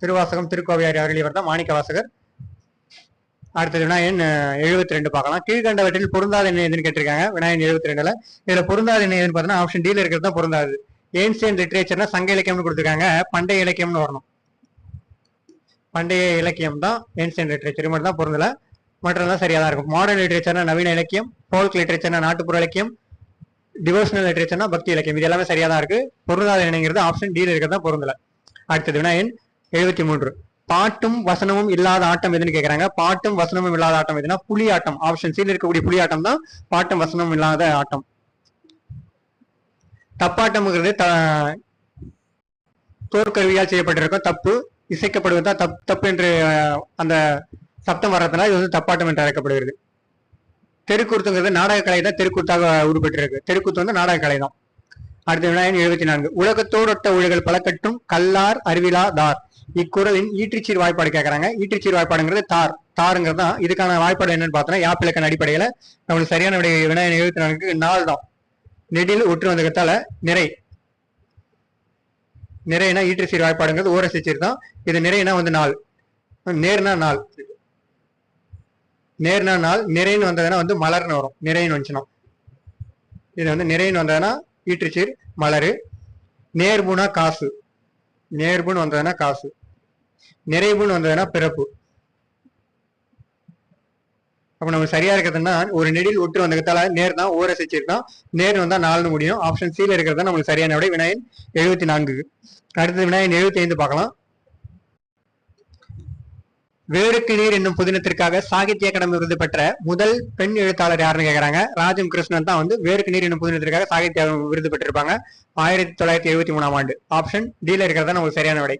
திருவாசகம் திருக்கோவையார் அருளியவர் தான் மாணிக்க வாசகர். அடுத்தது விநாயகன் 72 பார்க்கலாம். கீழ்கண்டவற்றில் பொருந்தாத எண்ணெய் எதுன்னு கேட்டிருக்காங்க. விநாயகன் 72ல இதுல பொருந்தாத எண்ணெய் எதுன்னு பார்த்தோம்னா ஆப்ஷன் டியில் இருக்கிறது தான் பொருந்தாது. ஏன்சியன் லிட்ரேச்சர்னா சங்க இலக்கியம்னு கொடுத்துருக்காங்க. பண்டைய இலக்கியம்னு வரணும். பண்டைய இலக்கியம் தான் ஏன்சியன் லிட்ரேச்சர் மட்டும் தான் பொருந்தல. மற்றெல்லாம் சரியா தான் இருக்கும். மாடர்ன் லிட்ரேச்சர்னா நவீன இலக்கியம், ஃபோல்க் லிட்ரேச்சர்னா நாட்டுப்புற இலக்கியம், டிவோஷனல் லிட்ரேச்சர்னா பக்தி இலக்கியம். இது எல்லாமே சரியா தான் இருக்கு. பொருந்தாத எண்ணெய்ங்கிறது ஆப்ஷன் டியில் இருக்கிறது தான் பொருந்தல. அடுத்தது விநாயகன் 73. பாட்டும் வசனமும் இல்லாத ஆட்டம் எதுன்னு கேட்கறாங்க. பாட்டும் வசனமும் இல்லாத ஆட்டம் எதுனா புலி ஆட்டம். ஆப்ஷன் சில இருக்கக்கூடிய புலி ஆட்டம் தான் பாட்டும் வசனமும் இல்லாத ஆட்டம். தப்பாட்டம்ங்கிறது தோற்கருவியால் செய்யப்பட்டிருக்கும். தப்பு இசைக்கப்படுவதா தப்பு என்று அந்த சப்தம் வர்றதுனால இது வந்து தப்பாட்டம் என்று அழைக்கப்படுகிறது. தெருக்கூத்துங்கிறது நாடக கலை தான் தெருக்கூத்தாக உருப்பெற்றிருக்கு. தெருக்கூத்து வந்து நாடக கலை தான். அடுத்த விநாயகன் 74. உலகத்தோடொட்ட ஒழுகல் பலக்கட்டும் கல்லார் அறிவிலா தார். இக்குறளின் ஈற்றுச்சீர் வாய்ப்பாடு கேட்கறாங்க. ஈற்றுச்சீர் வாய்ப்பாடுங்கிறது தாருங்கிறது தான். இதுக்கான வாய்ப்பாடு என்னன்னு பார்த்தோம்னா யாப்பிலக்கண அடிப்படையில நம்மளுக்கு சரியான விநாயகன் 74க்கு நாள் தான். நெடில் ஒற்று வந்ததால நிறைனா ஈற்றுச்சீர் வாய்ப்பாடுங்கிறது ஓரசீர் தான். இது நிறைனா வந்து நாள். நேர்னா நாள். நேர்னா நாள். நிறைன்னு வந்ததுன்னா வந்து மலர்னு வரும். நிறைன்னு வந்துச்சுன்னா இது வந்து நிறைன்னு வந்ததுன்னா ஈற்றுச்சீர் மலரு. நேர்புனா காசு. நேர்புன்னு வந்ததுன்னா காசு. நிறைவுன்னு வந்ததுன்னா பிறப்பு. அப்ப நம்ம சரியா இருக்கிறதுனா ஒரு நெடில் ஒற்று வந்ததால நேர் தான் ஓரசீர் தான். நேர் வந்தா நாள்னு முடியும். ஆப்ஷன் சில இருக்கிறது நம்மளுக்கு சரியான விட விநாயகன் 74. அடுத்தது விநாயகன் 75 பார்க்கலாம். வேருக்கு நீர் என்னும் புதினத்திற்காக சாகித்ய அகாடமி விருது பெற்ற முதல் பெண் எழுத்தாளர் யாருன்னு கேக்குறாங்க. ராஜம் கிருஷ்ணன் தான் வந்து வேருக்கு நீர் என்னும் புதினத்திற்காக சாகித்ய விருது பெற்றிருப்பாங்க 1973ஆம் ஆண்டு. ஆப்ஷன் டில இருக்கிறதா நமக்கு சரியான விடை.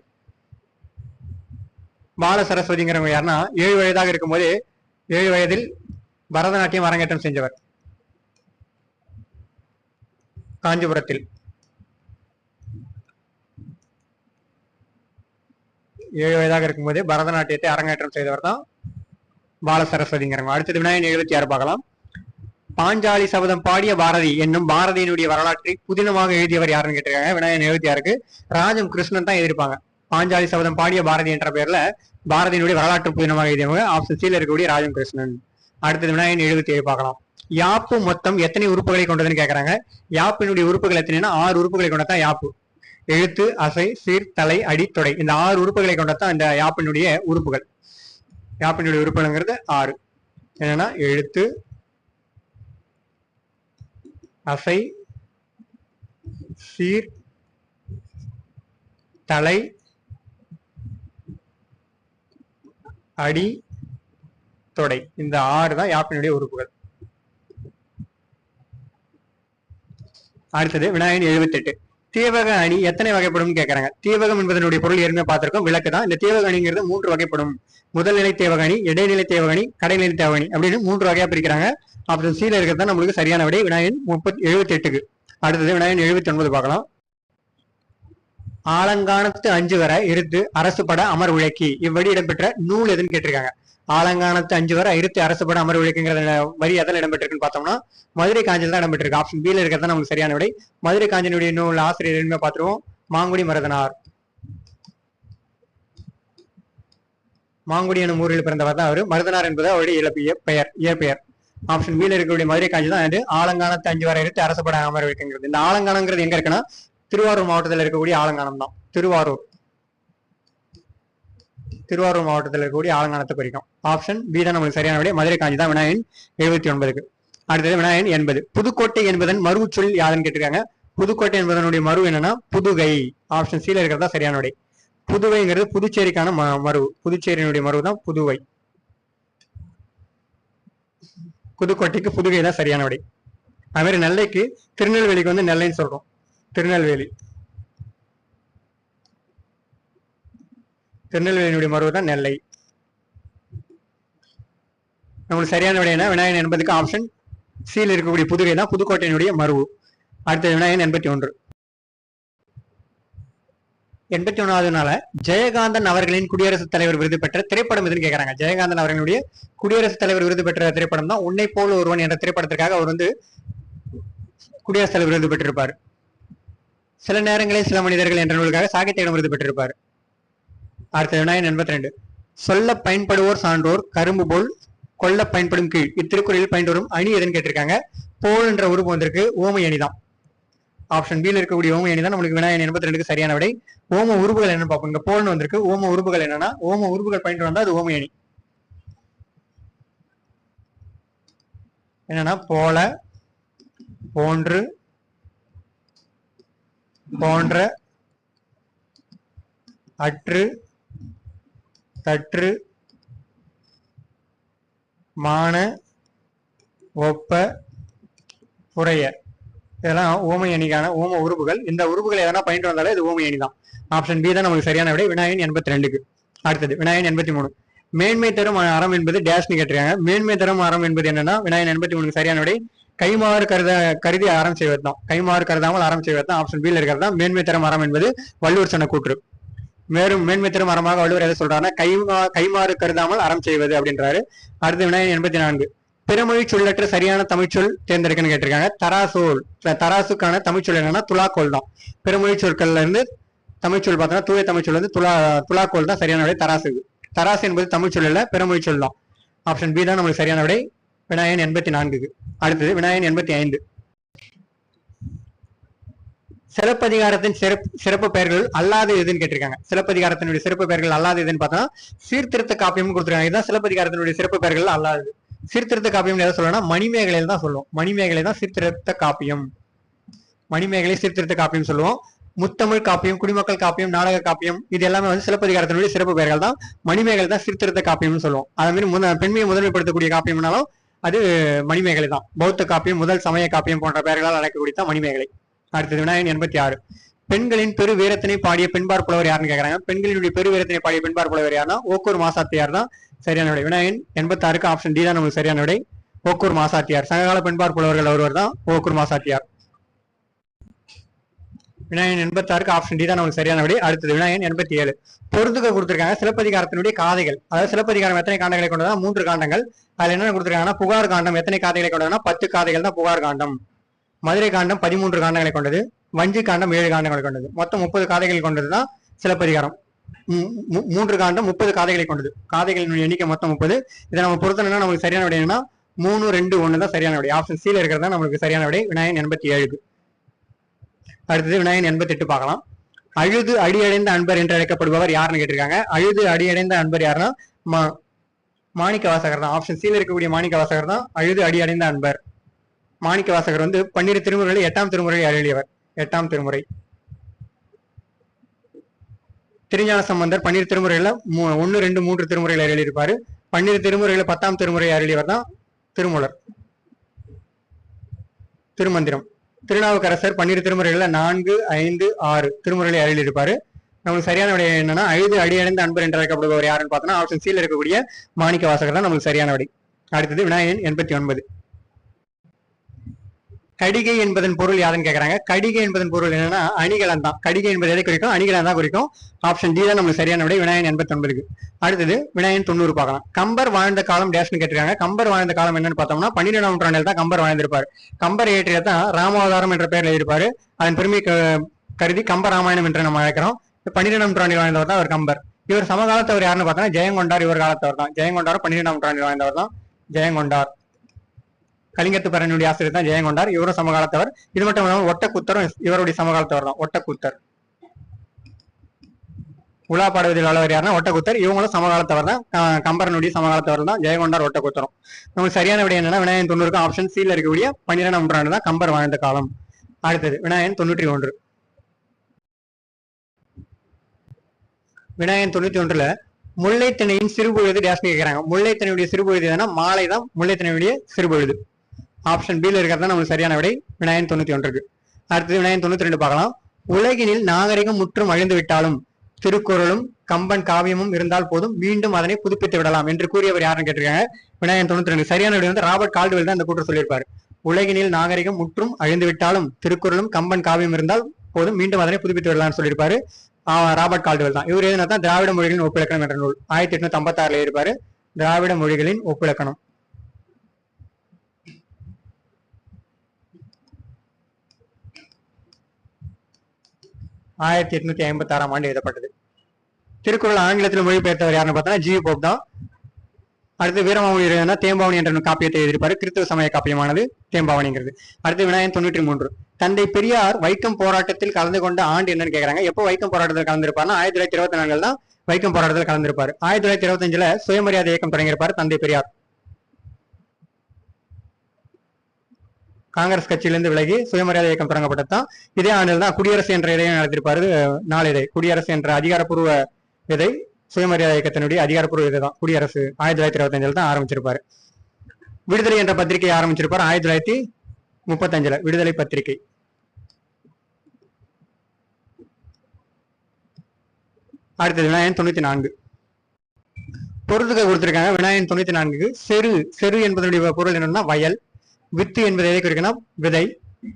பால சரஸ்வதிங்கிறவங்க யாருன்னா 7 வயதாக இருக்கும்போது 7 வயதில் பரதநாட்டியம் அரங்கேற்றம் செஞ்சவர். காஞ்சிபுரத்தில் 7 வயதாக இருக்கும்போது பரதநாட்டியத்தை அரங்கேற்றம் செய்தவர் தான் பால சரஸ்வதிங்கிறவங்க. அடுத்தது விநாயகன் 76 பார்க்கலாம். பாஞ்சாலி சபதம் பாடிய பாரதி என்னும் பாரதியினுடைய வரலாற்றை புதினமாக எழுதியவர் யாருன்னு கேட்டிருக்காங்க. விநாயகன் 76க்கு ராஜம் கிருஷ்ணன் தான் எழுதியிருப்பாங்க. பாஞ்சாலி சபதம் பாடிய பாரதி என்ற பெயர்ல பாரதியினுடைய வரலாற்று புதினமாக எழுதியவங்க ஆப்ஷன் சில இருக்கக்கூடிய ராஜம் கிருஷ்ணன். அடுத்தது விநாயகன் 77 பார்க்கலாம். யாப்பு மொத்தம் எத்தனை உறுப்புகளை கொண்டதுன்னு கேட்கறாங்க. யாப்பினுடைய உறுப்புகள் எத்தனைன்னா 6 உறுப்புகளை கொண்டதான் யாப்பு. எழுத்து, அசை, சீர், தலை, அடி, தொடை இந்த 6 உறுப்புகளை கொண்டதான் இந்த யாப்பினுடைய உறுப்புகள். யாப்பினுடைய உறுப்புகள்ங்கிறது 6. என்னன்னா எழுத்து, அசை, சீர், தலை, அடி, தொடை இந்த 6 தான் யாப்பினுடைய உறுப்புகள். அடுத்தது விநாயகன் 78. தீவக அணி எத்தனை வகைப்படும் கேட்கறாங்க. தீவகம் என்பதனுடைய பொருள் ஏற்கனவே பார்த்திருக்கோம், விளக்கு தான். இந்த தீவக அணிங்கிறது 3 வகைப்படும். முதல் நிலை தேவக அணி, இடைநிலை தேவக அணி, கடைநிலை தேவக அணி அப்படின்னு 3 வகையா பிரிக்கிறாங்க. அப்புறம் சீல இருக்கிறது தான் நம்மளுக்கு சரியான விடை விநாயகன் 78க்கு. அடுத்தது விநாயகன் 79 பார்க்கலாம். ஆலங்கானத்து 5 வர இருத்து அரசு பட அமர் உழைக்கி இவ்வழி இடம்பெற்ற நூல் எதுன்னு கேட்டிருக்காங்க. ஆலங்கானத்து 5 வர இருத்து அரசு பட அமர் உழைக்குங்கிற வரி எதில் இடம்பெற்றிருக்குன்னு பார்த்தோம்னா மதுரை காஞ்சில் தான் இடம்பெற்றிருக்கு. ஆப்ஷன் பில இருக்கிறது நமக்கு சரியான விடை. மதுரை காஞ்சினுடைய நூல் ஆசிரியர் எதுவுமே பார்த்துருவோம், மாங்குடி மருதனார். மாங்குடி எனும் ஊரில் பிறந்தவர் தான் அவரு. மருதனார் என்பது அவருடைய இயற்பெயர். ஆப்ஷன் பில இருக்கக்கூடிய மதுரை காஞ்சி தான் ஆலங்கானத்து 5 வர இருத்து அரசு பட அமர் உழைக்குங்கிறது. இந்த ஆலங்கானங்கிறது எங்க இருக்குன்னா திருவாரூர் மாவட்டத்தில் இருக்கக்கூடிய ஆலங்கானம் தான். திருவாரூர் மாவட்டத்தில் இருக்கக்கூடிய ஆலங்கானத்தை குறிக்கும். ஆப்ஷன் பி தான் நமக்கு சரியான விடை. மதுரை காஞ்சி தான் விநாயகன் 79க்கு. அடுத்தது விநாயகன் 80. புதுக்கோட்டை என்பதன் மறு சொல் யாருன்னு கேட்டிருக்காங்க. புதுக்கோட்டை என்பதனுடைய மறு என்னன்னா புதுகை. ஆப்ஷன் சில இருக்கிறதா சரியான விடை. புதுவைங்கிறது புதுச்சேரிக்கான மறு. புதுச்சேரியினுடைய மறு தான் புதுவை. புதுக்கோட்டைக்கு புதுகை தான் சரியான விடை. அது மாதிரி நெல்லைக்கு திருநெல்வேலிக்கு வந்து நெல்லைன்னு சொல்றோம். திருநெல்வேலியினுடைய மறு தான் நெல்லை. நம்மளுக்கு சரியான விடைனா விநாயகன் 80க்கு ஆப்ஷன் சியில் இருக்கக்கூடிய புதுகை தான் புதுக்கோட்டையினுடைய மறு. அடுத்தது விநாயகன் 81. 81வது நாள ஜெயகாந்தன் அவர்களின் குடியரசுத் தலைவர் விருது பெற்ற திரைப்படம் எதுன்னு கேட்கறாங்க. ஜெயகாந்தன் அவர்களுடைய குடியரசுத் தலைவர் விருது பெற்ற திரைப்படம் தான் உன்னை போல் ஒருவன் என்ற திரைப்படத்திற்காக அவர் வந்து குடியரசுத் தலைவர் விருது பெற்றிருப்பார். சில நேரங்களில் சில மனிதர்கள் என்ற நூலுக்காக சாகித்ய விருது பெற்றிருப்பார். அடுத்த விநாயகன் 82. சொல்ல பயன்படுவோர் சான்றோர் கரும்பு போல் கொல்ல பயன்படும் கீழ் இத்திருக்குறளில் பயன்படும் அணி எதுன்னு கேட்டிருக்காங்க. போல் என்ற உருவம் வந்திருக்கு ஓமை அணி தான். ஆப்ஷன் பில இருக்கக்கூடிய ஓமை அணி தான் நம்மளுக்கு விநாயகன் 82க்கு சரியான விடை. ஓம உருவுகள் என்னன்னு பார்ப்போம். இங்க போல்னு வந்திருக்கு. ஓம உருவுகள் என்னன்னா ஓம உருவுகள் பயன்பட்டு வந்தா அது ஓமை அணி. என்னன்னா போல, போன்று, போன்ற, அற்று, தற்று, மான, ஒப்ப, புறைய இதெல்லாம் ஓமை அணிக்கான ஓம உறுப்புகள். இந்த உறுப்புகள் எதனா பயின்று வந்தாலே இது ஓமை அணி தான். ஆப்ஷன் பி தான் நமக்கு சரியான விடை விநாயகன் 82க்கு. அடுத்தது விநாயகன் 83. மேன்மை தரும் அறம் என்பது டேஷ்னு கேட்டிருக்காங்க. மேன்மை தரும் அறம் என்பது என்னன்னா விநாயகன் 83க்கு சரியான விடை கைமாறு கருதி அறம் செய்வது தான். கைமாறு கருதாமல் அறம் செய்வது தான். ஆப்ஷன் பில இருக்கிறது தான் மேன்மை தரும் அறம் என்பது வள்ளுவர் சொன்ன கூற்று. மேலும் மேன்மை தரும் அறமாக வள்ளுவர் எதை சொல்றாருன்னா கைமாறு கருதாமல் அறம் செய்வது அப்படின்றாரு. அடுத்து விநாயகன் 84. பிறமொழி சொல்லற்ற சரியான தமிழ்ச்சொல் தேர்ந்தெடுக்கன்னு கேட்டிருக்காங்க. தராசோல் தராசுக்கான தமிழ்ச்சொல் என்னன்னா துலாக்கோல் தான். பிறமொழி சொற்கள்ல இருந்து தமிழ்ச்சொல் பார்த்தோம்னா தூய தமிழ்ச்சொல் வந்து துலாக்கோல் தான் சரியான விடை தராசுக்கு. தராசு என்பது தமிழ்ச்சொல் இல்ல பிறமொழி சொல் தான். ஆப்ஷன் பி தான் நம்மளுக்கு சரியான விடை விநாயகன் 84க்கு. அடுத்தது விநாயகன் 85. சிலப்பதிகாரத்தின் சிறப்பு பெயர்கள் அல்லாத எதுன்னு கேட்டிருக்காங்க. சிலப்பதிகாரத்தினுடைய சிறப்பு பெயர்கள் அல்லாத எதுன்னு பார்த்தோம்னா சீர்திருத்த காப்பியம் கொடுத்துருக்காங்க. இதுதான் சிலப்பதிகாரத்தினுடைய சிறப்பு பெயர்கள் அல்லாதது. சீர்திருத்த காப்பியம் எதை சொல்லணும்னா மணிமேகலையில் தான் சொல்லுவோம். மணிமேகலை தான் சீர்திருத்த காப்பியம். மணிமேகலை சீர்திருத்த காப்பியம் சொல்லுவோம். முத்தமிழ் காப்பியம், குடிமக்கள் காப்பியம், நாடக காப்பியம், இது எல்லாமே வந்து சிலப்பதிகாரத்தினுடைய சிறப்பு பெயர்கள் தான். மணிமேகலை தான் சீர்திருத்த காப்பியம்னு சொல்லுவோம். அதே மாதிரி பெண்மையை முதன்மைப்படுத்தக்கூடிய காப்பியம்னாலும் அது மணிமேகலை தான். பௌத்த காப்பியம், முதல் சமய காப்பியம் போன்ற பெயர்களால் அழைக்கக்கூடிய தான் மணிமேகலை. அடுத்தது விநாயகன் 86. பெண்களின் பெரு வீரத்தினை பாடிய பெண்பார் புலவர் யாருன்னு கேட்கறாங்க. பெண்களினுடைய பெரு வீரத்தினை பாடிய பெண்பார் புலவர் யாருன்னா ஓக்கூர் மாசாத்தியார் தான் சரியான விடை. விநாயகன் 86க்கு ஆப்ஷன் டி தான் நமக்கு சரியான விடை. ஓக்கூர் மாசாத்தியார் சங்ககால பெண்பார் புலவர்கள் ஒருவர் தான் ஓக்கூர் மாசாத்தியார். விநாயகன் 86க்கு ஆப்ஷன் டி தான் நமக்கு சரியான விடை. அடுத்தது விநாயகன் 87. பொறுத்துக்க கொடுத்திருக்காங்க சிலப்பதிகாரத்தினுடைய காதைகள். அதாவது சிலப்பதிகாரம் எத்தனை காண்டங்களை கொண்டதா? 3 காண்டங்கள். அதுல என்ன கொடுத்திருக்காங்கன்னா புகார் காண்டம் எத்தனை காதைகளை கொண்டதுன்னா 10 காதைகள் தான் புகார் காண்டம். மதுரை காண்டம் 13 காண்டங்களை கொண்டது. வஞ்சி காண்டம் 7 காண்டங்களை கொண்டது. மொத்தம் 30 காதைகள் கொண்டதுதான் சிலப்பதிகாரம். 3 காண்டம் 30 காதைகளை கொண்டது. காதைகளின் எண்ணிக்கை மொத்தம் 30. இதை நம்ம பொறுத்தனா நமக்கு சரியான விடை என்னன்னா 3, 2, 1 தான் சரியான விடை. ஆப்ஷன் சில இருக்கிறது தான் நமக்கு சரியான விடை விநாயகன் 87க்கு. அடுத்தது விநாயகன் 88 பார்க்கலாம். அழுது அடியடைந்த அன்பர் என்று அழைக்கப்படுபவர் யாருன்னு கேட்டிருக்காங்க. அழுது அடியடைந்த அன்பர் யாருன்னா மாணிக்க வாசகர் தான். ஆப்ஷன் சில இருக்கக்கூடிய மாணிக்க வாசகர் தான் அழுது அடியடைந்த அன்பர். மாணிக்க வாசகர் வந்து 12 திருமுறைகளை 8ஆம் திருமுறையை அருளியவர். 8ஆம் திருமுறை. திருஞான சம்பந்தர் 12 திருமுறைகளை 1, 2, 3 திருமுறைகளை அருளியிருப்பாரு. 12 திருமுறைகளை 10ஆம் திருமுறையை அருளியவர் தான் திருமூலர். திருமந்திரம். திருநாவுக்கரசர் 12 திருமுறைகள்ல 4, 5, 6 திருமுறைகளை அருளியிருப்பாரு. நமக்கு சரியான விடை என்னன்னா அழுது அடியடைந்த அன்பர் என்று அழைக்கப்படுபவர் யாருன்னு பார்த்தோம்னா ஆப்ஷன் சில இருக்கக்கூடிய மாணிக்க வாசகர் தான் நமக்கு சரியான விடை. அடுத்தது விநாயகன் 89. கடிகை என்பதன் பொருள் யாருன்னு கேட்கறாங்க. கடிகை என்பதன் பொருள் என்னன்னா அணிகலன் தான். கடிகை என்பது எதை குறிக்கும்? அணிகலன் தான் குறிக்கும். ஆப்ஷன் டி தான் நமக்கு சரியான விடை விநாயகன் 89க்கு. அடுத்தது விநாயகன் 90 பார்க்கலாம். கம்பர் வாழ்ந்த காலம் டேஷ்னு கேட்டிருக்காங்க. கம்பர் வாழ்ந்த காலம் என்னன்னு பார்த்தோம்னா 12ஆம் நூற்றாண்டில் தான் கம்பர் வாழ்ந்திருப்பார். கம்பர் இயற்றியதான் ராமாவதாரம் என்ற பெயர்ல இருப்பாரு. அதன் பெருமை கருதி கம்ப ராமாயணம் என்று நம்ம அழைக்கிறோம். 12ஆம் நூற்றாண்டில் வாழ்ந்தவர் தான் அவர் கம்பர். இவர் சமகாலத்தவர் யாருன்னு பார்த்தோம்னா ஜெயங்கொண்டார் இவர் காலத்தவர் தான். ஜெயங்கொண்டார் 12ஆம் நூற்றாண்டில் வாழ்ந்தவர் தான் ஜெயங்கொண்டார். கலிங்கத்து பரணியுடைய ஆசிரியர் தான் ஜெயங்கொண்டார். இவரும் சமகாலத்தவர். இது மட்டும் இல்லாமல் ஒட்டக்கூத்தரும் இவருடைய சமகாலத்தவர் தான். ஒட்டக்கூத்தர் உலா பாடுவதில் உள்ளவர் யாருன்னா ஒட்டக்கூத்தர். இவங்களும் சமகாலத்தவர் தான். கம்பரனுடைய சமகாலத்தவர் தான் ஜெயங்கொண்டார் ஒட்டக்கூத்தரும். நமக்கு சரியான விடை என்னன்னா விநாயகன் 90க்கு ஆப்ஷன் சில இருக்கக்கூடிய 12ஆம் நூற்றாண்டு தான் கம்பர் வாழ்ந்த காலம். அடுத்தது விநாயகன் 91. விநாயகன் 91ல முல்லைத்திணையின் சிறுபொழுது டேஷ்னு கேட்கிறாங்க. முல்லைத்திணையுடைய சிறுபொழுது எதுனா மாலை தான் முல்லைத்திணையுடைய சிறுபொழுது. ஆப்ஷன் பில இருக்கிறது நமக்கு சரியான விடை விநாயகன் 91க்கு. அடுத்தது விநாயகன் 92 பார்க்கலாம். உலகினில் நாகரிகம் முற்றும் அழிந்து விட்டாலும் திருக்குறளும் கம்பன் காவியமும் இருந்தால் போதும் மீண்டும் அதனை புதுப்பித்து விடலாம் என்று கூறியவர் யாருன்னு கேட்டிருக்காங்க. விநாயகன் 92 சரியான விடை வந்து ராபர்ட் கால்டுவெல் தான் இந்த கூற்று சொல்லியிருப்பாரு. உலகினில் நாகரிகம் முற்றும் அழிந்து விட்டாலும் திருக்குறளும் கம்பன் காவியம் இருந்தால் போதும் மீண்டும் அதனை புதுப்பித்து விடலாம்னு சொல்லியிருப்பாரு. ராபர்ட் கால்டுவெல் தான். இவர் எதுனா தான் திராவிட மொழிகளின் ஒப்பிலக்கணம் என்ற நூல் 1856 இருப்பாரு. திராவிட மொழிகளின் ஒப்பிலக்கணம். ஆயிரத்தி 1856ஆம் ஆண்டு எழுதப்பட்டது. திருக்குறள் ஆங்கிலத்தில் மொழிபெயர்த்தவர் யாருன்னு பார்த்தா ஜி போப் தான். அடுத்து வீரமாமுனி தேம்பாவணி என்ற காப்பியத்தை எழுதியிருப்பாரு. கிறிஸ்துவ சமய காப்பியமானது தேம்பாவணிங்கிறது. அடுத்து விநாயகன் 93. தந்தை பெரியார் வைக்கம் போராட்டத்தில் கலந்து கொண்ட ஆண்டு என்னன்னு கேட்கறாங்க. எப்போ வைக்கம் போராட்டத்தில் கலந்திருப்பாருன்னா 1924 தான் வைக்கம் போராட்டத்தில் கலந்திருப்பாரு. 1925ல சுயமரியாதை இயக்கம் தொடங்கியிருப்பாரு தந்தை பெரியார். காங்கிரஸ் கட்சியிலிருந்து விலகி சுயமரியாதை இயக்கம் தொடங்கப்பட்டதுதான். இதே ஆண்டில் தான் குடியரசு என்ற இதையும் நடத்திருப்பாரு. நாளிதழ் குடியரசு என்ற அதிகாரப்பூர்வ இதை சுயமரியாதை இயக்கத்தினுடைய அதிகாரப்பூர்வ இதுதான் குடியரசு 1925 தான் ஆரம்பிச்சிருப்பாரு. விடுதலை என்ற பத்திரிகை ஆரம்பிச்சிருப்பாரு 1935 விடுதலை பத்திரிகை. அடுத்தது விநாயகன் 94. பொருத்துக்க கொடுத்திருக்காங்க. விநாயகன் 94க்கு செரு என்பதனுடைய பொருள் என்னன்னா வயல். வித்து என்பது எதை குறிக்கணும்? விதை.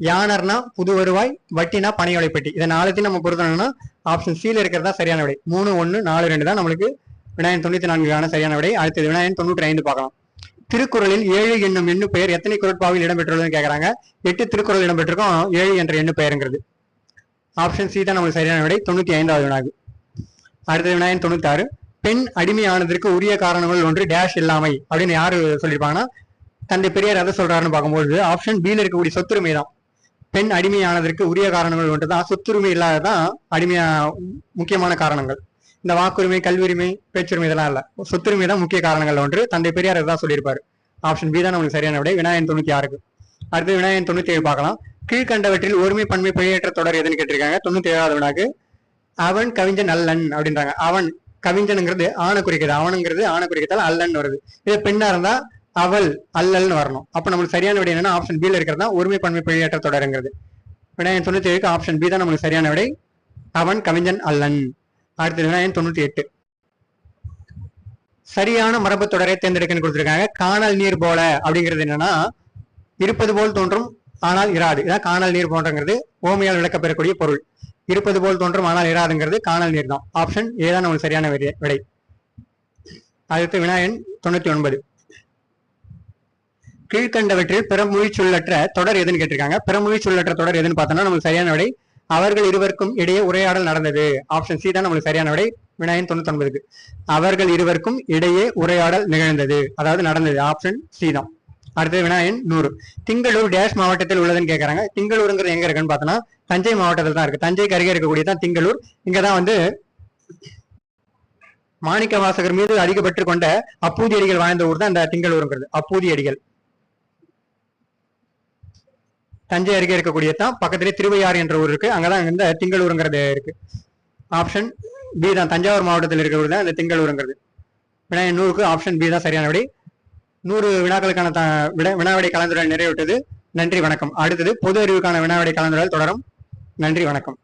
யானர்னா புது வருவாய். வட்டினா பனையோலை பெட்டி. இதை 4 நம்ம பொறுத்தோம்னா ஆப்ஷன் சில இருக்கிறதா சரியான விடை. 3, 1, 4, 2 தான் நம்மளுக்கு விநாயகன் 94க்கான சரியான விடை. அடுத்தது விநாயகன் 95 பார்க்கலாம். திருக்குறளில் 7 என்னும் எண்ணு பெயர் எத்தனை குரட்பாவில் இடம்பெற்றுள்ளதுன்னு கேட்கறாங்க. 8 திருக்குறள் இடம்பெற்றிருக்கும் 7 என்ற எண்ணு பெயருங்கிறது. ஆப்ஷன் சி தான் நமக்கு சரியான விடை 95வது வினாகு. அடுத்தது விநாயகன் 96. பெண் அடிமையானதற்கு உரிய காரணங்கள் ஒன்று டேஷ் இல்லாமை அப்படின்னு யாரு சொல்லியிருப்பாங்கன்னா தந்தை பெரியார் எதை சொல்றாருன்னு பார்க்கும்போது ஆப்ஷன் பில இருக்கக்கூடிய சொத்துரிமை தான். பெண் அடிமையானதற்கு உரிய காரணங்கள் ஒன்றுதான். சொத்துரிமை இல்லாததான் அடிமையா முக்கியமான காரணங்கள். இந்த வாக்குரிமை, கல்வியுரிமை, பேச்சுரிமை இதெல்லாம் இல்ல. சொத்துரிமை தான் முக்கிய காரணங்கள் ஒன்று. தந்தை பெரியார் தான் சொல்லியிருப்பாரு. ஆப்ஷன் பி தான் நமக்கு சரியான விடை விநாயகன் 96க்கு. அடுத்து விநாயகன் 97 பார்க்கலாம். கீழ்கண்டவற்றில் ஒருமை பன்மை பிழையற்ற தொடர் எதுன்னு கேட்டிருக்காங்க. 97வது வினாக்கு அவன் கவிஞன் அல்லன் அப்படின்றாங்க. அவன் கவிஞனுங்கிறது ஆணை குறிக்கிறது, அவனுங்கிறது ஆணை குறிக்கத்தால் அல்லன்னு வருது. இது பெண்ணா இருந்தா அவள் அல்லல்னு வரணும். அப்ப நம்மளுக்கு சரியான விடை என்னன்னா ஆப்ஷன் பி ல இருக்கிறது தான் ஒருமை பன்மை பிழையற்ற தொடருங்கிறது. வினாயன் 97க்கு ஆப்ஷன் பி தான் நம்மளுக்கு சரியான விடை, அவன் கவிஞன் அல்லன். அடுத்தது வினாயன் 98. சரியான மரபு தொடரை தேர்ந்தெடுக்கன்னு கொடுத்திருக்காங்க. காணல் நீர் போல அப்படிங்கிறது என்னன்னா இருப்பது போல் தோன்றும் ஆனால் இராது. இதான் காணல் நீர் போன்றங்கிறது ஓமையால் விளக்கப்பெறக்கூடிய பொருள். இருப்பது போல் தோன்றும் ஆனால் இராதுங்கிறது காணல் நீர் தான். ஆப்ஷன் ஏ தான் நம்மளுக்கு சரியான விடை. அடுத்து வினாயன் 99. கீழ்கண்டவற்றில் பிறமொழி சொல்லற்ற தொடர் எதுன்னு கேட்டிருக்காங்க. பிறமொழி சொல்லற்ற தொடர் எதுன்னு பார்த்தோம்னா நம்மளுக்கு சரியான விடை அவர்கள் இருவருக்கும் இடையே உரையாடல் நடந்தது. ஆப்ஷன் சி தான் நம்மளுக்கு சரியான விடை. வினாயன் 99க்கு அவர்கள் இருவருக்கும் இடையே உரையாடல் நிகழ்ந்தது, அதாவது நடந்தது. ஆப்ஷன் சி தான். அடுத்தது வினாயன் 100. திங்களூர் டேஷ் மாவட்டத்தில் உள்ளதுன்னு கேட்கறாங்க. திங்களூருங்கிறது எங்க இருக்குன்னு பார்த்தோம்னா தஞ்சை மாவட்டத்தில் தான் இருக்கு. தஞ்சைக்கு அருகே இருக்கக்கூடியதான் திங்களூர். இங்கதான் வந்து மாணிக்க வாசகர் மீது அதிகப்பற்று கொண்ட அப்பூதி அடிகள் வாழ்ந்த ஊர் தான் இந்த திங்களூருங்கிறது. அப்பூதி அடிகள் தஞ்சை அருகே இருக்கக்கூடியதான். பக்கத்திலே திருவையாறு என்ற ஊர் இருக்கு, அங்கதான் இந்த திங்களூருங்கிறது இருக்கு. ஆப்ஷன் பி தான், தஞ்சாவூர் மாவட்டத்தில் இருக்கிறது தான் இந்த திங்களூருங்கிறது. வினாயன் 100க்கு ஆப்ஷன் பி தான் சரியான விடை. 100 வினாக்களுக்கான வினாவிடை கலந்துரையாடல் நிறைவேற்றது. நன்றி, வணக்கம். அடுத்தது பொது அறிவுக்கான வினாவிடை கலந்துரையாடல் தொடரும். நன்றி, வணக்கம்.